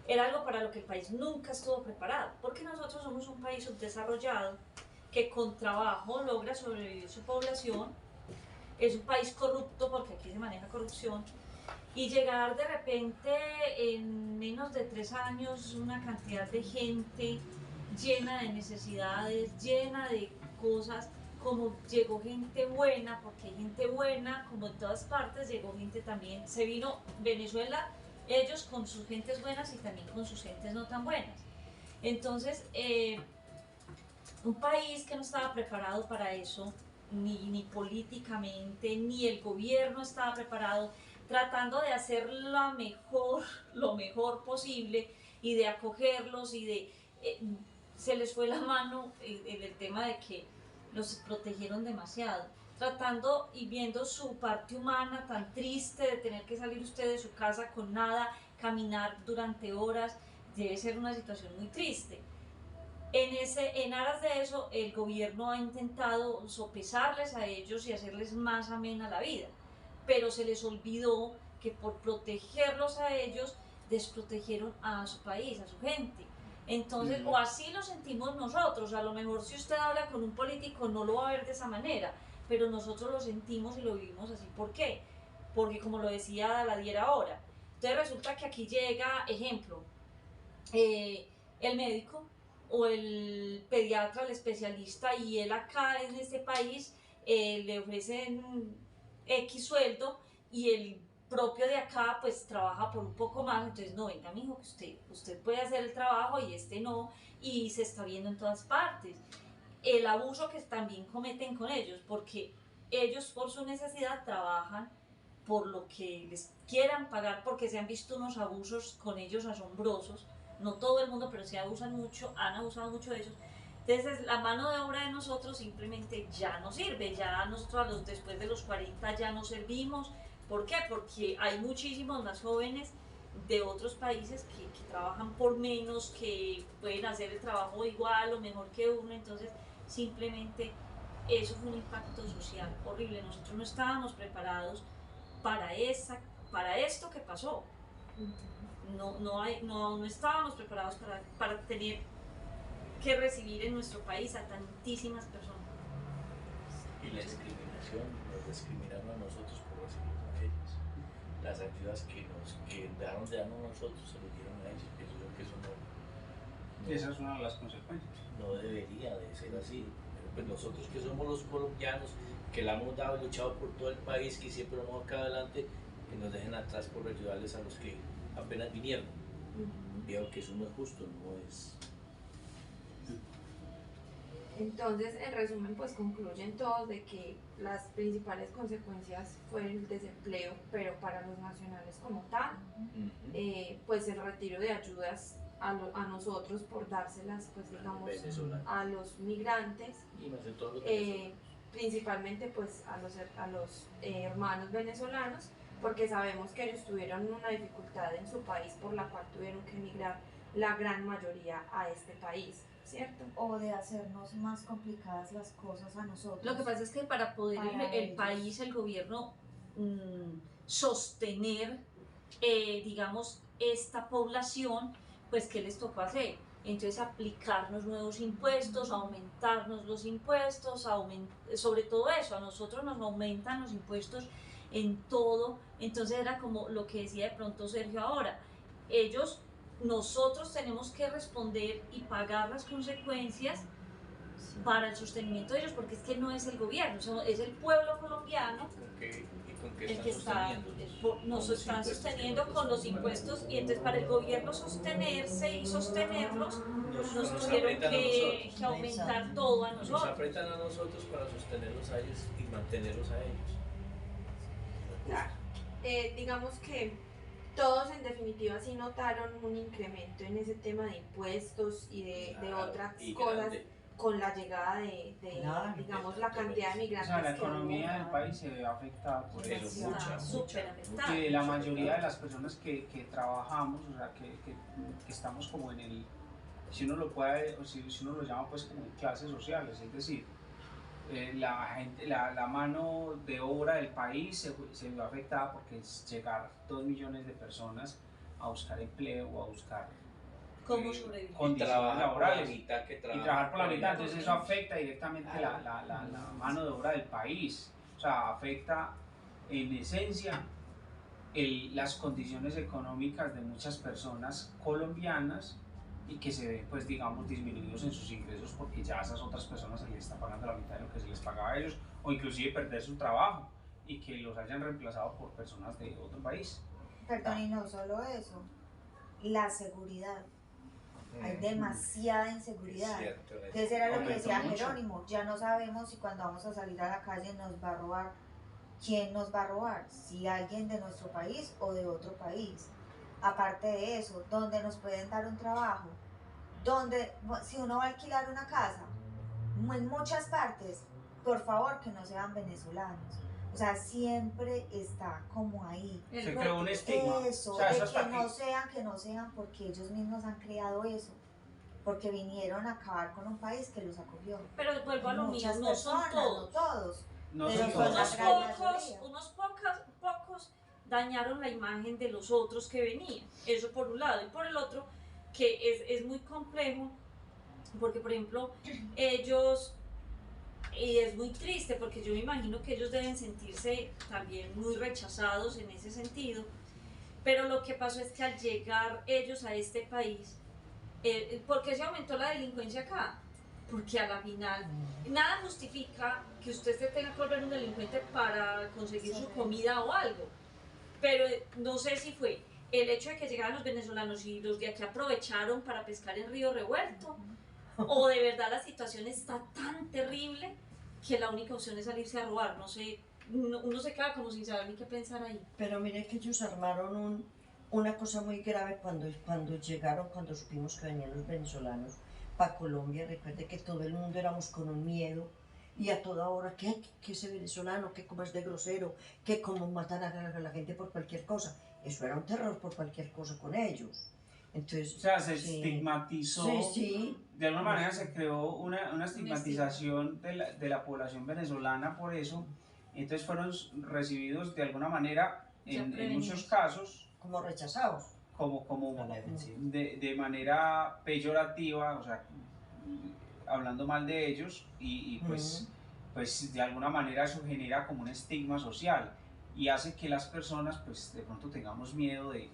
era algo para lo que el país nunca estuvo preparado, porque nosotros somos un país subdesarrollado que con trabajo logra sobrevivir su población, es un país corrupto porque aquí se maneja corrupción, y llegar de repente en menos de 3 años una cantidad de gente llena de necesidades, llena de cosas, como llegó gente buena, porque hay gente buena, como en todas partes, llegó gente también, se vino Venezuela, ellos con sus gentes buenas y también con sus gentes no tan buenas. Entonces, un país que no estaba preparado para eso, ni políticamente, ni el gobierno estaba preparado, tratando de hacer lo mejor posible y de acogerlos y de... se les fue la mano en el tema de que los protegieron demasiado, tratando y viendo su parte humana tan triste de tener que salir usted de su casa con nada, caminar durante horas, debe ser una situación muy triste. En aras de eso, el gobierno ha intentado sopesarles a ellos y hacerles más amena la vida, pero se les olvidó que por protegerlos a ellos, desprotegieron a su país, a su gente. Entonces, o así lo sentimos nosotros, a lo mejor si usted habla con un político no lo va a ver de esa manera, pero nosotros lo sentimos y lo vivimos así. ¿Por qué? Porque como lo decía la Diera ahora, entonces resulta que aquí llega, ejemplo, el médico o el pediatra, el especialista, y él acá en este país le ofrecen X sueldo y el propio de acá pues trabaja por un poco más, entonces no, venga mijo, que usted puede hacer el trabajo y este no, y se está viendo en todas partes. El abuso que también cometen con ellos, porque ellos por su necesidad trabajan por lo que les quieran pagar, porque se han visto unos abusos con ellos asombrosos, no todo el mundo, pero sí abusan mucho, han abusado mucho de ellos. Entonces la mano de obra de nosotros simplemente ya no sirve, ya nosotros después de los 40 ya no servimos. ¿Por qué? Porque hay muchísimos más jóvenes de otros países que trabajan por menos, que pueden hacer el trabajo igual o mejor que uno, entonces simplemente eso fue un impacto social horrible. Nosotros no estábamos preparados para esto que pasó. No estábamos preparados para tener que recibir en nuestro país a tantísimas personas. Y la discriminación, nos discriminaron a nosotros por recibir a ellos. Las ayudas que dejaron de darnos a nosotros se los dieron a ellos. Yo creo que eso no, Esa es una de las consecuencias. no debería de ser así. Pero pues nosotros que somos los colombianos, que la hemos dado y luchado por todo el país, que siempre lo hemos acá adelante, que nos dejen atrás por ayudarles a los que apenas vinieron. Veo que eso no es justo, no es... Entonces, en resumen, pues concluyen todos de que las principales consecuencias fue el desempleo, pero para los nacionales como tal, pues el retiro de ayudas a nosotros por dárselas, pues digamos, a los migrantes, y más de todo lo que principalmente pues a los hermanos venezolanos, porque sabemos que ellos tuvieron una dificultad en su país por la cual tuvieron que emigrar la gran mayoría a este país, ¿cierto? O de hacernos más complicadas las cosas a nosotros. Lo que pasa es que para poder Para el ellos. país, el gobierno, sostener, digamos, esta población, pues ¿qué les tocó hacer? Entonces aplicarnos nuevos impuestos, aumentarnos los impuestos, sobre todo eso, a nosotros nos aumentan los impuestos en todo. Entonces era como lo que decía de pronto Sergio ahora, nosotros tenemos que responder y pagar las consecuencias para el sostenimiento de ellos, porque es que no es el gobierno, es el pueblo colombiano con qué el que nos los están impuestos sosteniendo que con los nosotros impuestos, y entonces para el gobierno sostenerse y sostenerlos nos nos tuvieron apretan a que nosotros. aumentar todo a Nos nosotros. apretan a nosotros para sostenerlos a ellos y mantenerlos a ellos. Claro. Digamos que todos en definitiva sí notaron un incremento en ese tema de impuestos y de Claro, otras y cosas grande. con la llegada de Claro. digamos, la cantidad de O migrantes sea, la que hubo. economía del país se ve afectada por Pero eso. mucha, Súper afectada. Que la mayoría de las personas que trabajamos, o sea, que estamos como en el, si uno lo puede, o si uno lo llama pues como clases sociales, es decir, la mano de obra del país se vio afectada porque es llegar 2 millones de personas a a buscar empleo o a buscar ¿Cómo sobrevivir? condiciones Trabajar por la laborales mitad que y trabajar por la mitad, entonces eso mitad. afecta directamente la mano de obra del país, o sea, afecta en esencia las condiciones económicas de muchas personas colombianas y que se ven, pues digamos, disminuidos en sus ingresos porque ya a esas otras personas se les está pagando la mitad de lo que se les pagaba a ellos, o inclusive perder su trabajo y que los hayan reemplazado por personas de otro país. Perdón, y no solo eso, la seguridad. Hay demasiada inseguridad. Entonces era lo que Aumentó decía mucho. Jerónimo, ya no sabemos si cuando vamos a salir a la calle nos va a robar. ¿Quién nos va a robar? Si alguien de nuestro país o de otro país. Aparte de eso, ¿dónde nos pueden dar un trabajo? Donde, si uno va a alquilar una casa, en muchas partes, por favor que no sean venezolanos. O sea, siempre está como ahí. Se creó un estigma. Eso, O sea, de eso hasta que no sean, porque ellos mismos han creado eso. Porque vinieron a acabar con un país que los acogió. Pero vuelvo a lo mío, Muchas no son personas, todos. no todos. No Pero son son todos. la Unos gran pocos, mayoría. pocos dañaron la imagen de los otros que venían. Eso por un lado. Y por el otro, que es muy complejo, porque por ejemplo, ellos, y es muy triste, porque yo me imagino que ellos deben sentirse también muy rechazados en ese sentido, pero lo que pasó es que al llegar ellos a este país, ¿por qué se aumentó la delincuencia acá? Porque a la final nada justifica que usted se tenga que volver un delincuente para conseguir su comida o algo, pero no sé si fue el hecho de que llegaran los venezolanos y los de aquí aprovecharon para pescar en Río Revuelto, o de verdad la situación está tan terrible que la única opción es salirse a robar. No sé, uno se queda como sin saber ni qué pensar ahí. Pero mire que ellos armaron una cosa muy grave cuando llegaron, cuando supimos que venían los venezolanos para Colombia. Recuerde que todo el mundo éramos con un miedo y a toda hora, que ese venezolano, que como es de grosero, que como matan a la gente por cualquier cosa. Eso era un terror por cualquier cosa con ellos. Entonces, O sea, se sí, estigmatizó, sí, de alguna manera se creó una estigmatización de la población venezolana por eso, entonces fueron recibidos de alguna manera, en muchos casos, como rechazados. como A la defensiva. de manera peyorativa, o sea, hablando mal de ellos, y pues, pues de alguna manera eso genera como un estigma social y hace que las personas pues de pronto tengamos miedo de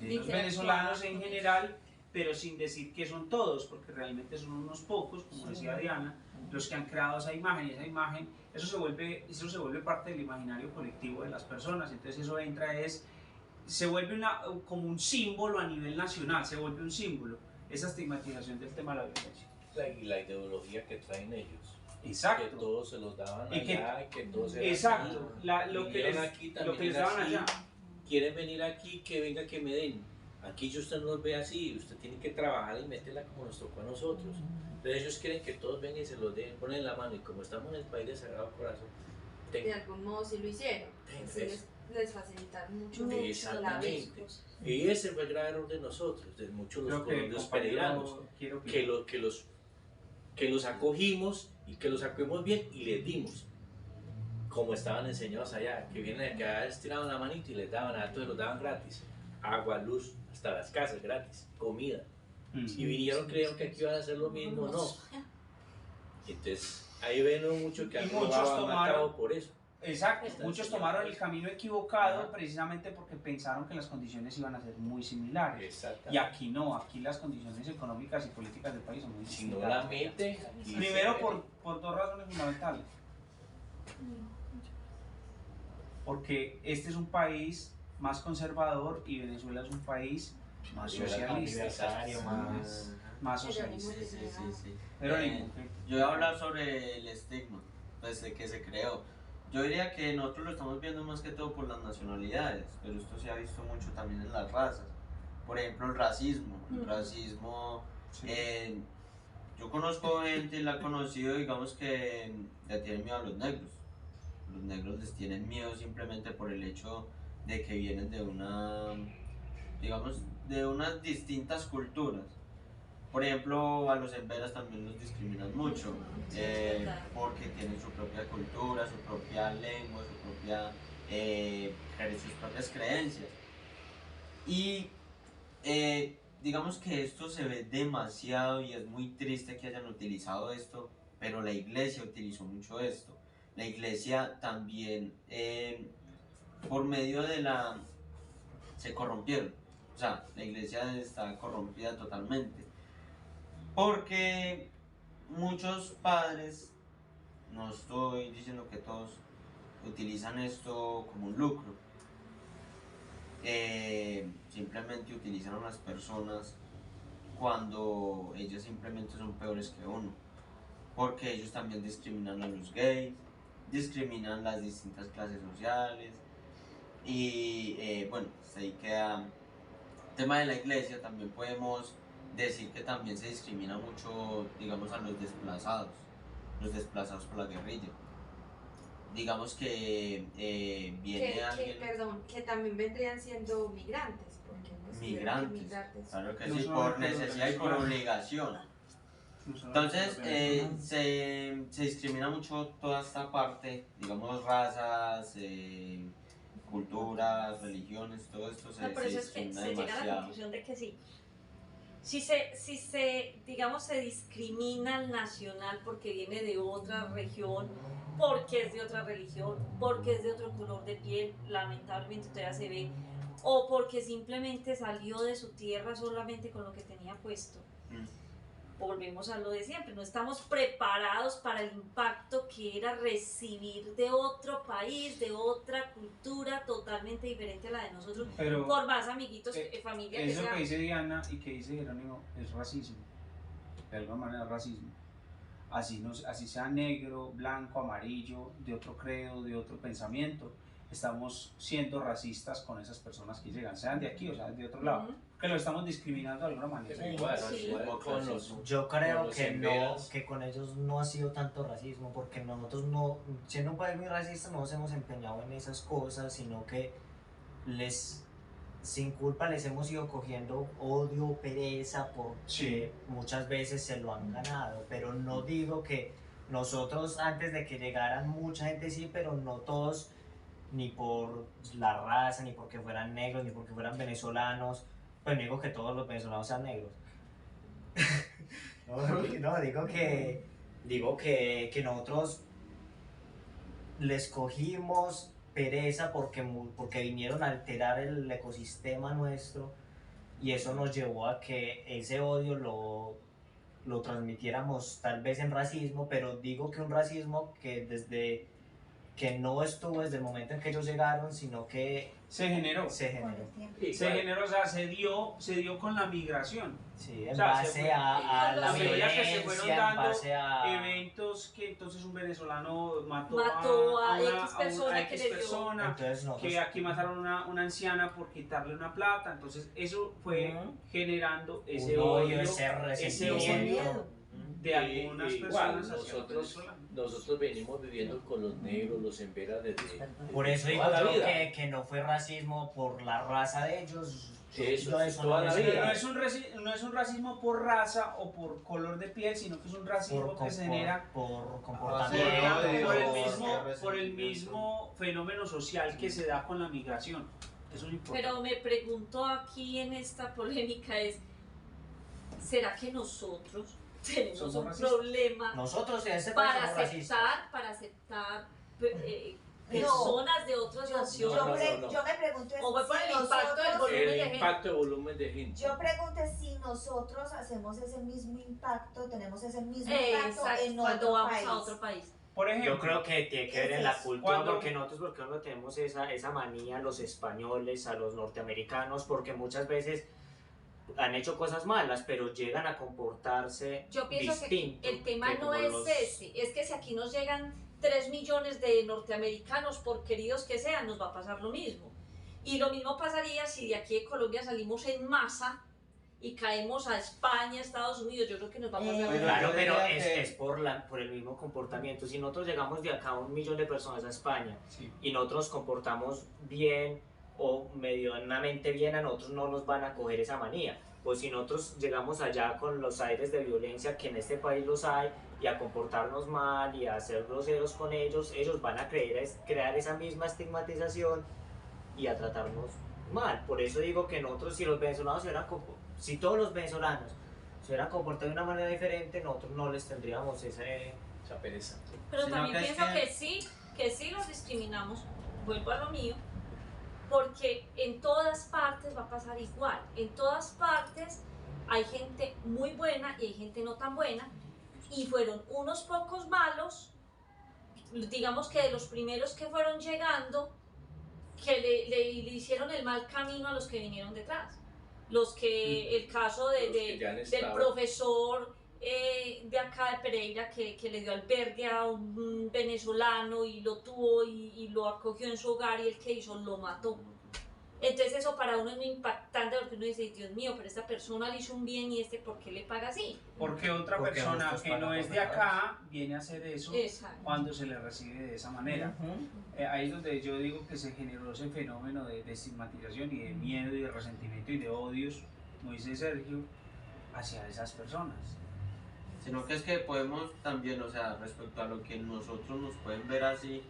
los venezolanos en general, pero sin decir que son todos, porque realmente son unos pocos, como decía Diana, los que han creado esa imagen, y esa imagen, eso se vuelve parte del imaginario colectivo de las personas, entonces eso se vuelve como un símbolo a nivel nacional, se vuelve un símbolo, esa estigmatización del tema de la violencia. Y la ideología que traen ellos. Exacto. Que todos se los daban Y que- allá, que todos eran Exacto, así. lo que Vinieron les, aquí, lo también que les era daban así. allá. Quieren venir aquí, que venga, que me den. Aquí si usted no los ve así, usted tiene que trabajar y meterla como nos tocó a nosotros. Pero ellos quieren que todos vengan y se los den, ponen la mano. Y como estamos en el país de Sagrado Corazón, De algún modo sí lo hicieron. Sí les facilitaron mucho la vida. exactamente. Y ese fue el gran error de nosotros, de muchos los Creo que el colombianos compañero pereiranos, quiere opinar. que los acogimos y que los acogimos bien y les dimos. Como estaban enseñados allá, que vienen acá, estiraban la manito y les daban, a todos los daban gratis. Agua, luz, hasta las casas gratis, comida. Y vinieron, creyeron que aquí iban a hacer lo mismo, no. Entonces, ahí ven mucho que Y han muchos robado, han tomaron- matado por eso. Exacto, Están muchos enseñados. tomaron el camino equivocado precisamente porque pensaron que las condiciones iban a ser muy similares. Exactamente. Y aquí no, aquí las condiciones económicas y políticas del país son muy Si no la distintas. mete, y Primero se- por dos razones fundamentales. Porque este es un país más conservador y Venezuela es un país más socialista, Libertario, más... más Jerónimo, socialista. Sí. Jerónimo, Yo voy a hablar sobre el estigma, pues de que se creó. Yo diría que nosotros lo estamos viendo más que todo por las nacionalidades, pero esto se ha visto mucho también en las razas. Por ejemplo, el racismo. El racismo, yo conozco gente, la he conocido, digamos que le tienen miedo a los negros. Los negros les tienen miedo simplemente por el hecho de que vienen de digamos, de unas distintas culturas. Por ejemplo, a los emberas también los discriminan mucho, porque tienen su propia cultura, su propia lengua, sus propias creencias. Y Digamos que esto se ve demasiado y es muy triste que hayan utilizado esto, pero la iglesia utilizó mucho esto. La iglesia también, por medio de la... se corrompieron. O sea, la iglesia está corrompida totalmente. Porque muchos padres, no estoy diciendo que todos, utilizan esto como un lucro. Simplemente utilizan a las personas cuando ellas simplemente son peores que uno, porque ellos también discriminan a los gays, discriminan las distintas clases sociales y bueno, pues ahí queda el tema de la iglesia. También podemos decir que también se discrimina mucho, digamos, a los desplazados por la guerrilla. Digamos que viene alguien... Perdón, que también vendrían siendo migrantes. Porque Migrantes, claro que No sí, son por los necesidad y por venezolanos. obligación. No son Entonces, los venezolanos. se discrimina mucho toda esta parte, digamos, razas, culturas, religiones, todo esto se, No, por se eso es que discrimina se llega a la demasiado. conclusión de que sí. Si se, digamos, se discrimina al nacional porque viene de otra región, porque es de otra religión, porque es de otro color de piel, lamentablemente todavía se ve, o porque simplemente salió de su tierra solamente con lo que tenía puesto. Volvemos a lo de siempre, no estamos preparados para el impacto que era recibir de otro país, de otra cultura totalmente diferente a la de nosotros, Pero por más amiguitos, familia que eso sea. que dice Diana y que dice Jerónimo es racismo, de alguna manera es racismo. Así, no, así sea negro, blanco, amarillo, de otro credo, de otro pensamiento, estamos siendo racistas con esas personas que llegan, sean de aquí o sean de otro lado, Ujú. que lo estamos discriminando de alguna manera. Igual, Sí. igual con los... Yo con creo los que no, emberas. que con ellos no ha sido tanto racismo, porque nosotros no, siendo un país muy racista, no nos hemos empeñado en esas cosas, sino que sin culpa les hemos ido cogiendo odio, pereza, porque Sí. muchas veces se lo han ganado, pero no digo que nosotros antes de que llegaran mucha gente sí, pero no todos, ni por la raza, ni porque fueran negros, ni porque fueran venezolanos. Pues no digo que todos los venezolanos sean negros. No, digo que nosotros les cogimos pereza porque vinieron a alterar el ecosistema nuestro, y eso nos llevó a que ese odio lo transmitiéramos tal vez en racismo, pero digo que un racismo que no estuvo desde el momento en que ellos llegaron, sino que Se generó. se Con generó. el tiempo. Se generó, o sea, se dio con la migración. Sí, O en sea, base se fue- a la a medida que se fueron violencia, en dando base a... eventos que entonces un venezolano mató A una- X persona a que X le dio. persona, Entonces nosotros... que aquí mataron a una anciana por quitarle una plata, entonces eso fue Ujú. generando ese un odio ese resentimiento. de algunas Igual, personas hacia los nosotros, venezolanos. nosotros venimos viviendo con los negros, los emberas desde Por eso digo toda la yo vida. que no fue racismo por la raza de ellos. Eso, Yo toda no la sé. vida. No es un racismo por raza o por color de piel, sino que es un racismo que se genera por por, comportamiento. por el mismo fenómeno social que se da con la migración. Eso es importante. Pero me pregunto aquí en esta polémica es, ¿será que nosotros tenemos Somos un racistas. problema Nosotros en este país para somos racistas. aceptar personas de otras Yo, naciones? yo me pregunto es O fue por si el impacto del volumen de El gente. impacto de volumen de gente. yo pregunto es si nosotros hacemos ese mismo impacto, tenemos ese mismo impacto Exacto, en cuando otro vamos país. a otro país. Por ejemplo, Yo creo que tiene que ver en la cultura, Cuando- porque nosotros tenemos esa manía, los españoles, a los norteamericanos, porque muchas veces han hecho cosas malas, pero llegan a comportarse Yo pienso distinto. que el tema que no como es los- ese, es que si aquí nos llegan 3 millones de norteamericanos, por queridos que sean, nos va a pasar lo mismo. Y lo mismo pasaría si de aquí de Colombia salimos en masa y caemos a España, Estados Unidos, yo creo que nos va a pasar lo mismo. Claro, Yo pero diría es, que- es por el mismo comportamiento. Si nosotros llegamos de acá 1 millón de personas a España sí. y nosotros comportamos bien o medianamente bien, a nosotros no nos van a coger esa manía. Pues si nosotros llegamos allá con los aires de violencia que en este país los hay, y a comportarnos mal y a ser groseros con ellos van a crear esa misma estigmatización y a tratarnos mal. Por eso digo que nosotros, si los venezolanos si todos los venezolanos se hubieran comportado de una manera diferente, nosotros no les tendríamos esa pereza. Pero Sino también que es pienso que- que sí los discriminamos, vuelvo a lo mío, porque en todas partes va a pasar igual. En todas partes hay gente muy buena y hay gente no tan buena, y fueron unos pocos malos, digamos que de los primeros que fueron llegando, que le hicieron el mal camino a los que vinieron detrás. Los que, el caso Los que ya han del estado. profesor de acá de Pereira que le dio albergue a un venezolano y lo tuvo y lo acogió en su hogar, y el que hizo lo mató. Entonces eso para uno es muy impactante, porque uno dice, Dios mío, pero esta persona le hizo un bien y ¿por qué le paga así? Porque otra Porque persona nosotros que no pagamos es de acá viene a hacer eso Exacto. cuando se le recibe de esa manera. Ahí es donde yo digo que se generó ese fenómeno de estigmatización y de miedo y de resentimiento y de odios, como dice Sergio, hacia esas personas. Sino que es que podemos también, o sea, respecto a lo que nosotros nos pueden ver así,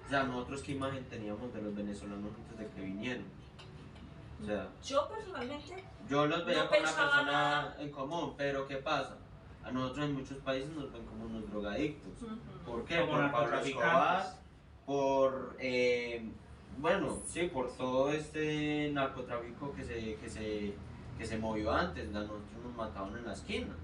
o sea, nosotros qué imagen teníamos de los venezolanos antes de que vinieron. O sea, Yo personalmente yo los veía no como una pensaba persona nada. en común, pero ¿qué pasa? A nosotros en muchos países nos ven como unos drogadictos. ¿Por qué? Como Por Pablo narcotraficantes. Escobar, por, bueno, sí, por todo este narcotráfico que se movió antes. A nosotros nos mataron en la esquina.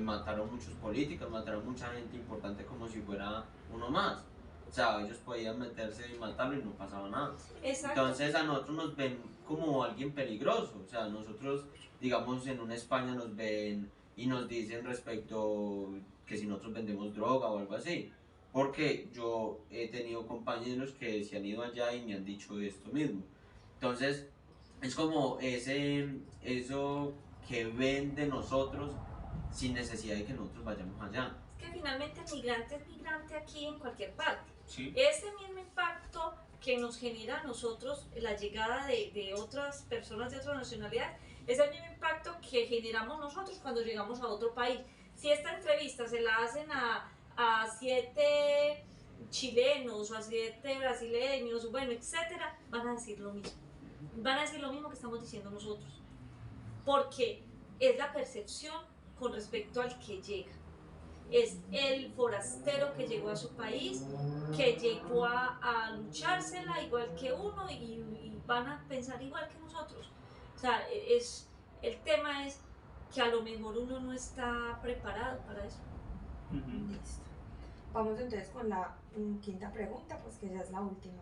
Mataron muchos políticos, mataron mucha gente importante como si fuera uno más. O sea, ellos podían meterse y matarlo y no pasaba nada. Exacto. Entonces a nosotros nos ven como alguien peligroso. O sea, nosotros, digamos, en una España nos ven y nos dicen respecto que si nosotros vendemos droga o algo así. Porque yo he tenido compañeros que se han ido allá y me han dicho esto mismo. Entonces, es como eso que ven de nosotros sin necesidad de que nosotros vayamos allá. Es que finalmente el migrante es migrante aquí en cualquier parte. ¿Sí? Ese mismo impacto que nos genera a nosotros la llegada de otras personas de otras nacionalidades es el mismo impacto que generamos nosotros cuando llegamos a otro país. Si esta entrevista se la hacen a 7 chilenos o a 7 brasileños, bueno, etcétera, van a decir lo mismo. Van a decir lo mismo que estamos diciendo nosotros. Porque es la percepción con respecto al que llega. Es el forastero que llegó a su país, que llegó a luchársela igual que uno, y van a pensar igual que nosotros. O sea, el tema es que a lo mejor uno no está preparado para eso. Listo. Vamos entonces con la quinta pregunta, pues que ya es la última.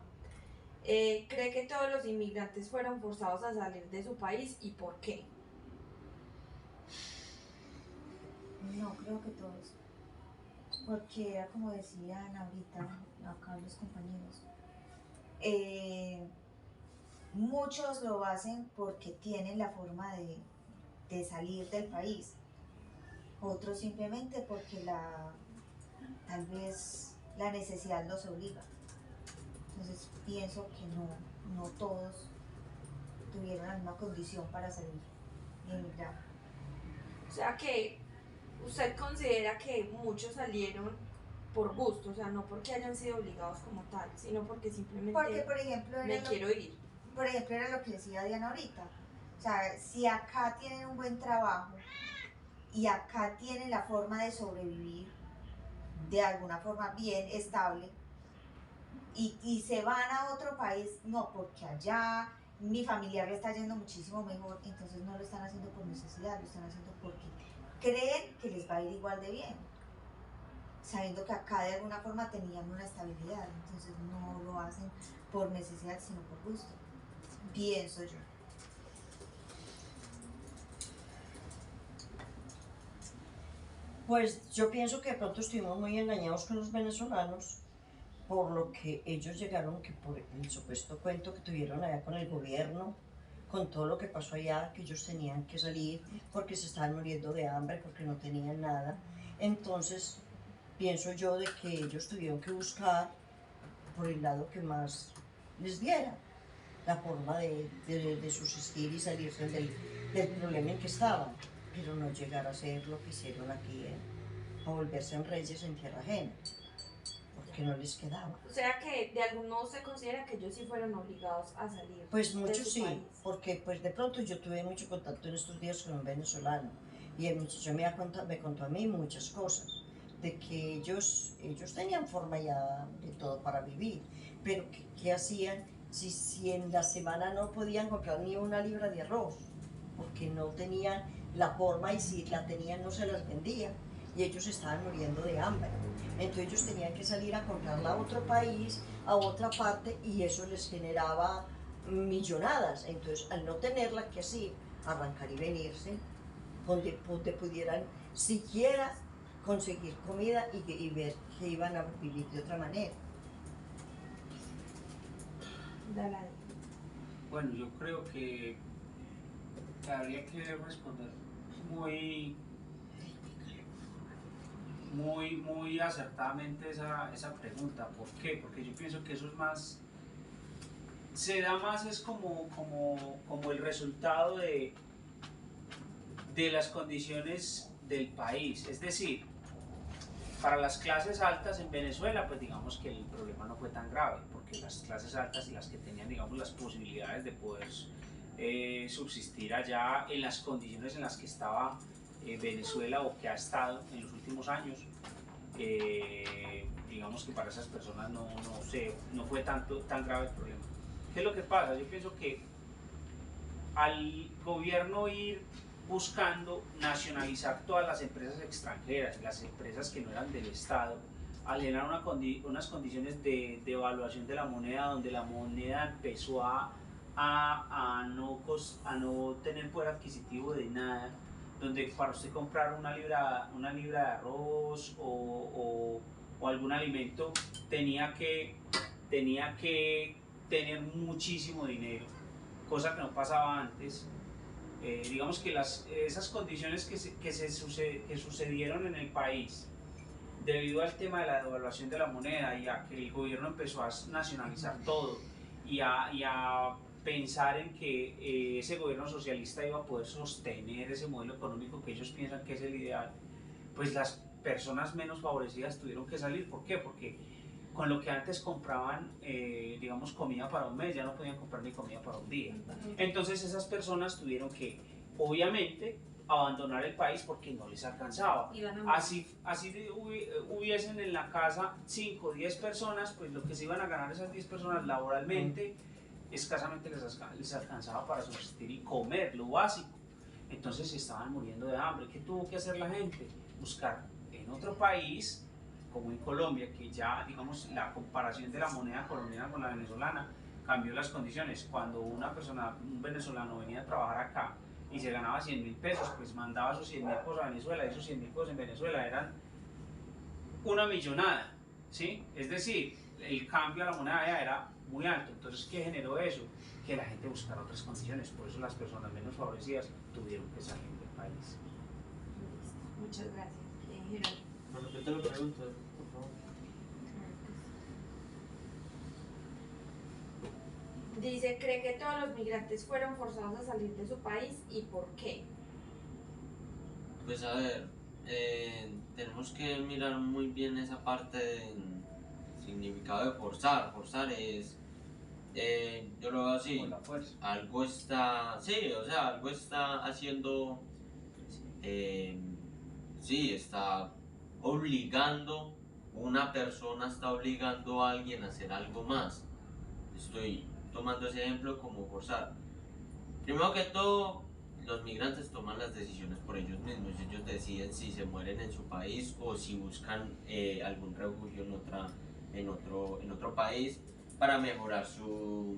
¿Cree que todos los inmigrantes fueron forzados a salir de su país y por qué? No, creo que todos. Porque era como decían ahorita acá los compañeros. Muchos lo hacen porque tienen la forma de salir del país. Otros simplemente porque tal vez la necesidad los obliga. Entonces pienso que no todos tuvieron la misma condición para salir y emigrar. O sea que usted considera que muchos salieron por gusto, o sea, no porque hayan sido obligados como tal, sino porque simplemente Porque, por ejemplo, me quiero ir. Por ejemplo, era lo que decía Diana ahorita. O sea, si acá tienen un buen trabajo y acá tienen la forma de sobrevivir de alguna forma bien estable y se van a otro país, no, porque allá mi familiar le está yendo muchísimo mejor, entonces no lo están haciendo por necesidad, lo están haciendo porque creen que les va a ir igual de bien, sabiendo que acá de alguna forma tenían una estabilidad, entonces no lo hacen por necesidad, sino por gusto. Pienso yo. Pues yo pienso que de pronto estuvimos muy engañados con los venezolanos por lo que ellos llegaron, que por el supuesto cuento que tuvieron allá con el gobierno, con todo lo que pasó allá, que ellos tenían que salir porque se estaban muriendo de hambre, porque no tenían nada. Entonces pienso yo de que ellos tuvieron que buscar por el lado que más les diera la forma de subsistir y salirse del problema en que estaban, pero no llegar a ser lo que hicieron aquí, a volverse en reyes en tierra ajena, porque porque no les quedaba. O sea que de algún modo se considera que ellos sí fueron obligados a salir. Pues de muchos su sí, país. porque pues de pronto yo tuve mucho contacto en estos días con un venezolano y el muchacho me contó a mí muchas cosas, de que ellos tenían forma ya de todo para vivir, pero ¿qué hacían si en la semana no podían comprar ni una libra de arroz? Porque no tenían la forma y si la tenían no se las vendían y ellos estaban muriendo de hambre. Entonces ellos tenían que salir a comprarla a otro país, a otra parte, y eso les generaba millonadas. Entonces, al no tenerla, ¿qué hacían? Arrancar y venirse, donde pudieran siquiera conseguir comida y ver que iban a vivir de otra manera. Dale. Bueno, yo creo que habría que responder muy acertadamente esa pregunta. ¿Por qué? Porque yo pienso que eso es más, se da más es como el resultado de las condiciones del país. Es decir, para las clases altas en Venezuela, pues digamos que el problema no fue tan grave, porque las clases altas y las que tenían, digamos, las posibilidades de poder subsistir allá en las condiciones en las que estaba Venezuela o que ha estado en los últimos años, digamos que para esas personas no fue tan grave el problema. ¿Qué es lo que pasa? Yo pienso que al gobierno ir buscando nacionalizar todas las empresas extranjeras, las empresas que no eran del Estado, al generar unas condiciones de devaluación de la moneda, donde la moneda empezó a no tener poder adquisitivo de nada, donde para usted comprar una libra de arroz o algún alimento tenía que tener muchísimo dinero, cosa que no pasaba antes. Digamos que esas condiciones que sucedieron en el país debido al tema de la devaluación de la moneda y a que el gobierno empezó a nacionalizar todo y a pensar en que ese gobierno socialista iba a poder sostener ese modelo económico que ellos piensan que es el ideal, pues las personas menos favorecidas tuvieron que salir. ¿Por qué? Porque con lo que antes compraban, digamos, comida para un mes, ya no podían comprar ni comida para un día. Entonces esas personas tuvieron que, obviamente, abandonar el país porque no les alcanzaba. Así hubiesen en la casa 5 o 10 personas, pues lo que se iban a ganar esas 10 personas laboralmente, escasamente les alcanzaba para subsistir y comer, lo básico. Entonces se estaban muriendo de hambre. ¿Qué tuvo que hacer la gente? Buscar en otro país, como en Colombia, que ya, digamos, la comparación de la moneda colombiana con la venezolana cambió las condiciones. Cuando un venezolano venía a trabajar acá y se ganaba 100.000 pesos, pues mandaba esos 100.000 pesos a Venezuela, y esos 100.000 pesos en Venezuela eran una millonada, ¿sí? Es decir, el cambio a la moneda allá era muy alto. Entonces, ¿qué generó eso? Que la gente buscara otras condiciones. Por eso las personas menos favorecidas tuvieron que salir del país. Muchas gracias. Gerardo. Bueno, yo te lo pregunto, por favor. Dice, ¿cree que todos los migrantes fueron forzados a salir de su país y por qué? Pues a ver, tenemos que mirar muy bien esa parte del significado de forzar. Forzar es, yo lo veo así, Con la fuerza. algo está, sí, o sea, algo está haciendo, sí, está obligando, una persona está obligando a alguien a hacer algo más. Estoy tomando ese ejemplo como forzar. Primero que todo, los migrantes toman las decisiones por ellos mismos. Ellos deciden si se mueren en su país o si buscan algún refugio en otro país para mejorar su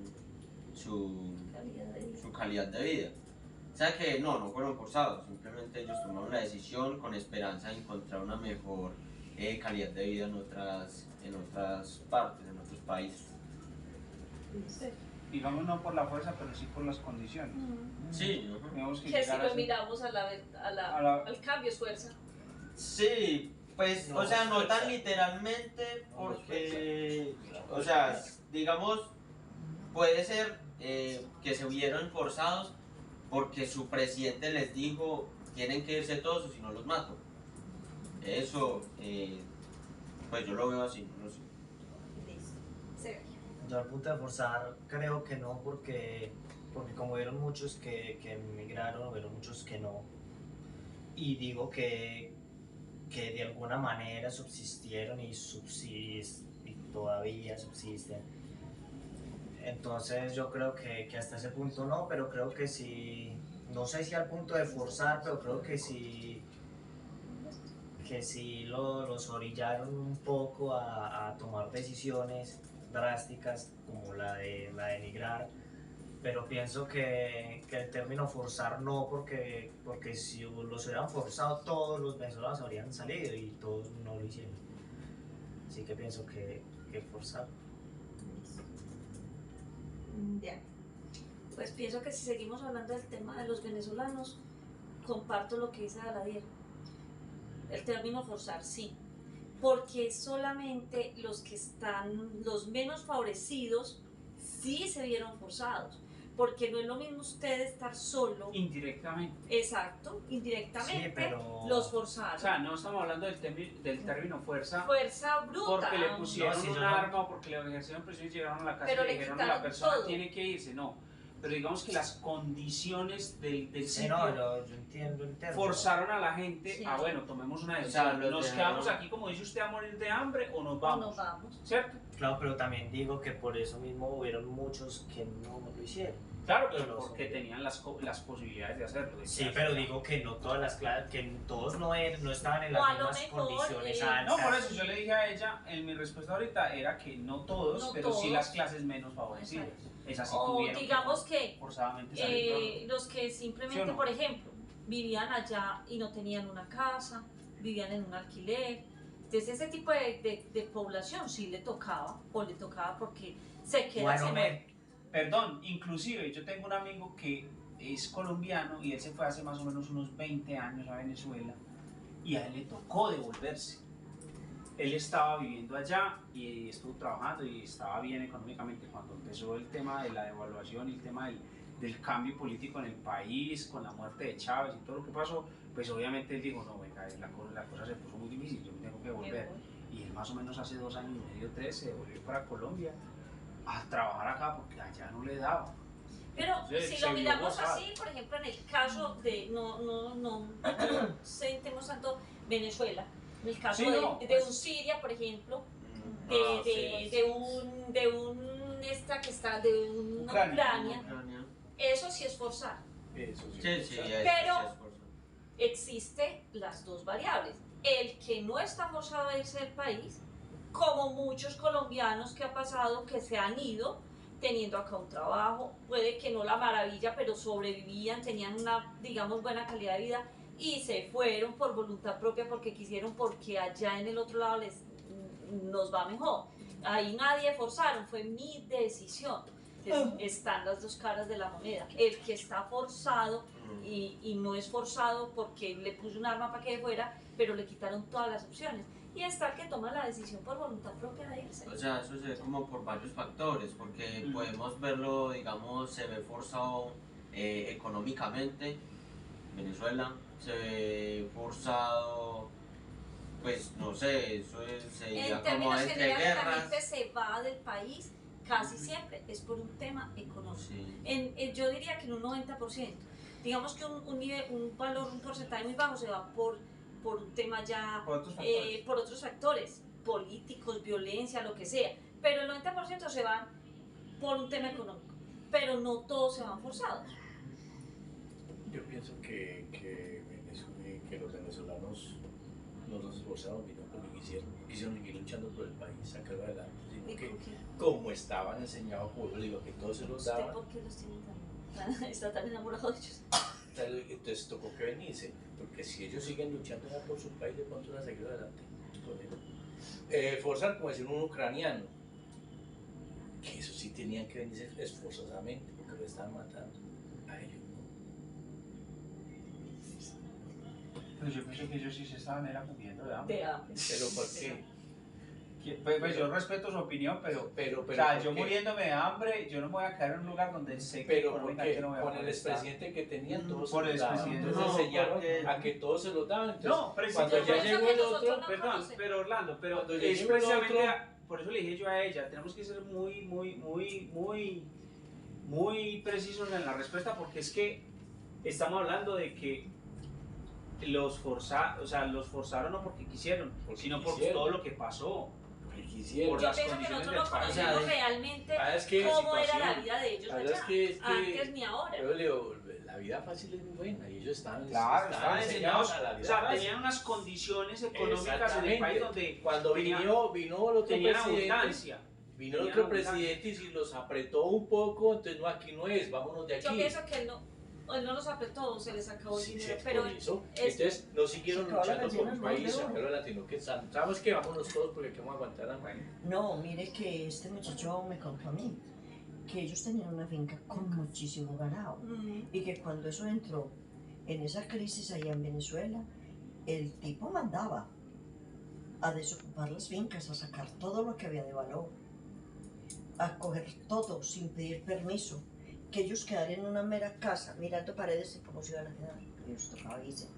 calidad de vida. O sea que no fueron forzados, simplemente ellos tomaron la decisión con esperanza de encontrar una mejor calidad de vida en otras partes, en otros países. Digamos, no por la fuerza, pero sí por las condiciones. Sí, Tenemos que Que si llegar a lo ese- miramos al cambio es fuerza. sí, pues, No, o sea, no fuerza. tan literalmente, porque, o sea, digamos, puede ser que se vieron forzados porque su presidente les dijo, tienen que irse todos o si no los mato. Eso, pues yo lo veo así, no sé. Yo al punto de forzar creo que no, porque como vieron muchos que emigraron, vieron muchos que no. Y digo que de alguna manera subsistieron y todavía subsisten. Entonces yo creo que hasta ese punto no, pero creo que sí, no sé si al punto de forzar, pero creo que sí los orillaron un poco a tomar decisiones drásticas como la de emigrar, pero pienso que el término forzar no, porque si los hubieran forzado todos los venezolanos habrían salido y todos no lo hicieron. Así que pienso que forzar. Ya. Pues pienso que si seguimos hablando del tema de los venezolanos, comparto lo que dice Daladier. El término forzar, sí, porque solamente los que están, los menos favorecidos, sí se vieron forzados, porque no es lo mismo usted estar solo. Indirectamente. Exacto, indirectamente Sí, pero... los forzaron. O sea, no estamos hablando del término fuerza. Fuerza bruta. Porque le pusieron No, sí, un yo no. arma o porque le ejercieron presión y llegaron a la casa Pero y le le dijeron a la quitaron persona todo. tiene que irse, no. Pero digamos que las condiciones del Sí, sitio no, yo entiendo el término. forzaron a la gente Sí. a, bueno, tomemos una O decisión. sea, los ¿Nos dejaron- quedamos aquí, como dice usted, a morir de hambre o nos No vamos? nos vamos. ¿Cierto? Claro, pero también digo que por eso mismo hubieron muchos que no lo hicieron. Claro, Pero pero porque tenían las posibilidades de hacerlo. de Sí, quedarse pero acá. digo que no todas las clases, que todos no estaban en O a las lo mismas mejor, condiciones no, No, altas. por eso yo le dije a ella, en mi respuesta ahorita era que no todos, No pero sí todos. las clases menos favorecidas. Esas sí O tuvieron digamos que forzadamente salir. los que simplemente, ¿Sí o no? por ejemplo, vivían allá y no tenían una casa, vivían en un alquiler. Entonces ese tipo de población sí le tocaba, o le tocaba porque se queda Bueno, sin Perdón, inclusive yo tengo un amigo que es colombiano y él se fue hace más o menos unos 20 años a Venezuela y a él le tocó devolverse. Él estaba viviendo allá y estuvo trabajando y estaba bien económicamente cuando empezó el tema de la devaluación y el tema del cambio político en el país, con la muerte de Chávez y todo lo que pasó, pues obviamente él dijo, no, venga, la cosa se puso muy difícil, yo me tengo que volver. Y él más o menos hace 2 años y medio, 3, se devolvió para Colombia a trabajar acá porque allá no le daba. Pero Entonces, si se lo vio miramos gozado. así, por ejemplo, en el caso de, no sentemos tanto Venezuela, en el caso Sí, no, de pues. un Siria, por ejemplo, Ah, sí. de una Ucrania. Ucrania, eso sí es forzar. Eso sí. Sí, sí, Claro. eso Pero- sí es forzado. Existe las dos variables. El que no está forzado a irse del país, como muchos colombianos que ha pasado que se han ido teniendo acá un trabajo, puede que no la maravilla, pero sobrevivían, tenían una, digamos, buena calidad de vida y se fueron por voluntad propia porque quisieron, porque allá en el otro lado nos va mejor. Ahí nadie forzaron, fue mi decisión. Entonces, están las dos caras de la moneda. El que está forzado y no es forzado porque le puso un arma para que fuera, pero le quitaron todas las opciones. Y está el que toma la decisión por voluntad propia de irse. O sea, eso se ve como por varios factores, porque podemos verlo, digamos, se ve forzado económicamente, Venezuela, se ve forzado, pues no sé, eso sería En como términos entre generales, la guerras. gente se va del país casi siempre es por un tema económico. Sí. Yo diría que en un 90%. Digamos que un valor, un porcentaje muy bajo se va por un tema ya, Por otros factores. por otros factores, políticos, violencia, lo que sea. Pero el 90% se van por un tema económico. Pero no todos se van forzados. Yo pienso que los venezolanos no nos esforzamos bien porque quisieron seguir luchando por el país, sacarlo adelante, sino que como estaban enseñados por digo que todos se los ¿Usted daban, por qué los tiene tan, está tan enamorado de ellos? entonces tocó que venirse, porque si ellos siguen luchando ya por su país, de pronto van a seguir adelante. Forzar, como decir un ucraniano, que eso sí tenían que venirse esforzadamente, porque lo estaban matando a ellos. Pero yo pienso que ellos sí se estaban era muriendo de hambre. De hambre. Pero ¿por qué? Pues yo respeto su opinión, pero Pero o sea, ¿por yo qué? muriéndome de hambre, yo no me voy a quedar en un lugar donde sé que Pero porque económicamente no me voy a con el poder estar. expresidente que tenían todos Por se el los daban. expresidente. Entonces No, enseñaron porque- a que todos se los daban. Entonces, No, pero cuando yo ya pienso llegó que el nosotros otro, no perdón, conocemos. pero Orlando, pero Cuando es llegue el precisamente otro, por eso le dije yo a ella, tenemos que ser muy precisos en la respuesta, porque es que estamos hablando de que los forzaron no porque quisieron, sino por todo lo que pasó. Porque quisieron. Por Yo las pienso que condiciones nosotros no del país. conocemos realmente ¿Sabes qué? cómo era la Situación. vida de ellos La allá, verdad es que antes ni ahora. yo le digo, la vida fácil es muy buena y ellos estaban Estaban enseñados, a la o vida sea, fácil. tenían unas condiciones económicas en el Exactamente. país donde Cuando vino el otro tenían presidente, abundancia. vino el tenían otro abundancia. presidente y si los apretó un poco, entonces no, aquí no es, vámonos de aquí. Yo pienso que él no los apretó, se les acabó el Sí, dinero, sí, pero por eso. es- Entonces no siguieron Se acabó la luchando por gallina, un no, país, de oro. acá los latinos que sabemos que vámonos todos porque queremos aguantar la mano. No, mire que este muchacho me contó a mí que ellos tenían una finca con muchísimo ganado y que cuando eso entró en esa crisis allá en Venezuela, el tipo mandaba a desocupar las fincas, a sacar todo lo que había de valor, a coger todo sin pedir permiso, que ellos quedaran en una mera casa mirando paredes y cómo se iban a quedar. Ellos tocaba irse.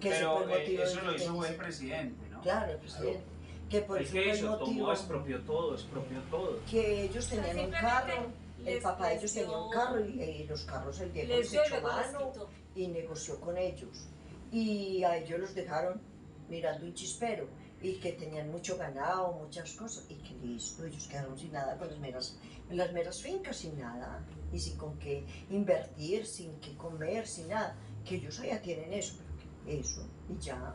Que ese Pero fue el motivo eso de lo que hizo tenía- buen presidente, ¿no? Claro, el presidente. Que por Es eso que fue el eso, motivo tomó, expropió todo. que ellos tenían un simplemente carro, el les- papá de les ellos tenía un dio- carro y los carros el Diego les los dio y echó luego les mano quitó. y negoció con ellos. Y a ellos los dejaron mirando un chispero y que tenían mucho ganado, muchas cosas y que listo, ellos quedaron sin nada con las meras fincas, sin nada y sin con qué invertir, sin qué comer, sin nada. Que ellos allá tienen eso, pero que eso y ya.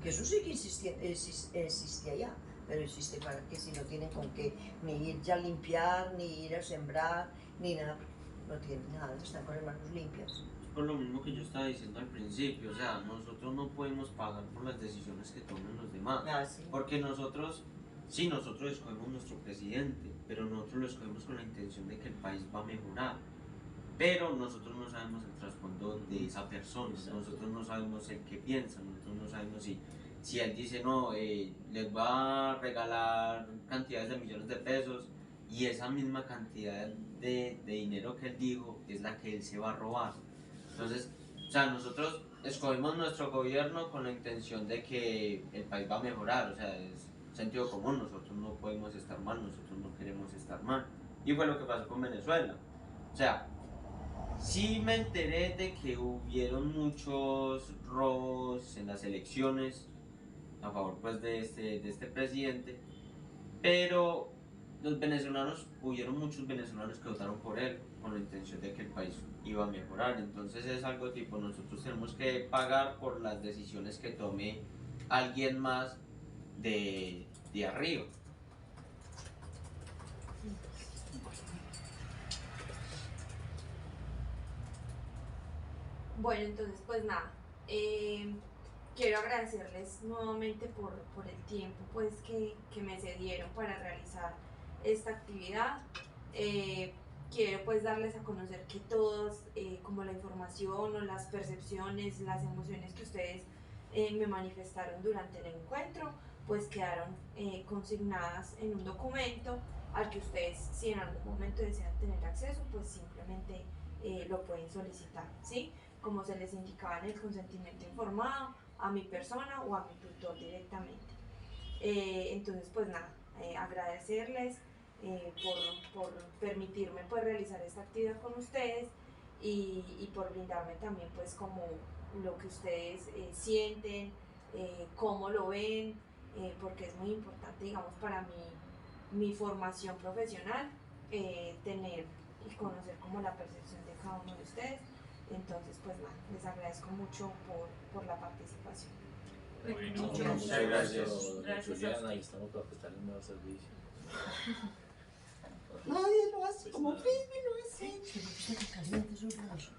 Que eso sí que existe allá, pero existe para que si no tienen con qué ni ir ya a limpiar, ni ir a sembrar, ni nada, no tienen nada, están con las manos limpias. Por lo mismo que yo estaba diciendo al principio, o sea, nosotros no podemos pagar por las decisiones que tomen los demás. Ah, sí. Porque nosotros escogemos nuestro presidente, pero nosotros lo escogemos con la intención de que el país va a mejorar. Pero nosotros no sabemos el trasfondo de esa persona, nosotros no sabemos el que piensa, nosotros no sabemos si él dice no, les va a regalar cantidades de millones de pesos y esa misma cantidad de dinero que él dijo es la que él se va a robar. Entonces, o sea, nosotros escogemos nuestro gobierno con la intención de que el país va a mejorar, o sea, es sentido común, nosotros no podemos estar mal, nosotros no queremos estar mal. Y fue lo que pasó con Venezuela. O sea, sí me enteré de que hubieron muchos robos en las elecciones a favor pues de este presidente, pero hubieron muchos venezolanos que votaron por él con la intención de que el país iba a mejorar. Entonces es algo tipo, nosotros tenemos que pagar por las decisiones que tome alguien más de arriba. Bueno, entonces pues nada, quiero agradecerles nuevamente por el tiempo pues que me cedieron para realizar esta actividad. Quiero pues darles a conocer que todos, como la información o las percepciones, las emociones que ustedes me manifestaron durante el encuentro, pues quedaron consignadas en un documento al que ustedes, si en algún momento desean tener acceso, pues simplemente lo pueden solicitar, ¿sí? Como se les indicaba en el consentimiento informado, a mi persona o a mi tutor directamente. Entonces, pues nada, agradecerles por permitirme pues realizar esta actividad con ustedes y por brindarme también pues como lo que ustedes sienten, cómo lo ven, porque es muy importante, digamos, para mi formación profesional, tener y conocer como la percepción de cada uno de ustedes. Entonces, pues nada, les agradezco mucho por la participación. Bueno, Muchas muchas gracias, Gracias a Juliana, usted. y estamos para prestarle un nuevo servicio. Nadie lo hace Pues como nada. Frisbee lo hace. Se le gusta que caliente esos brazos.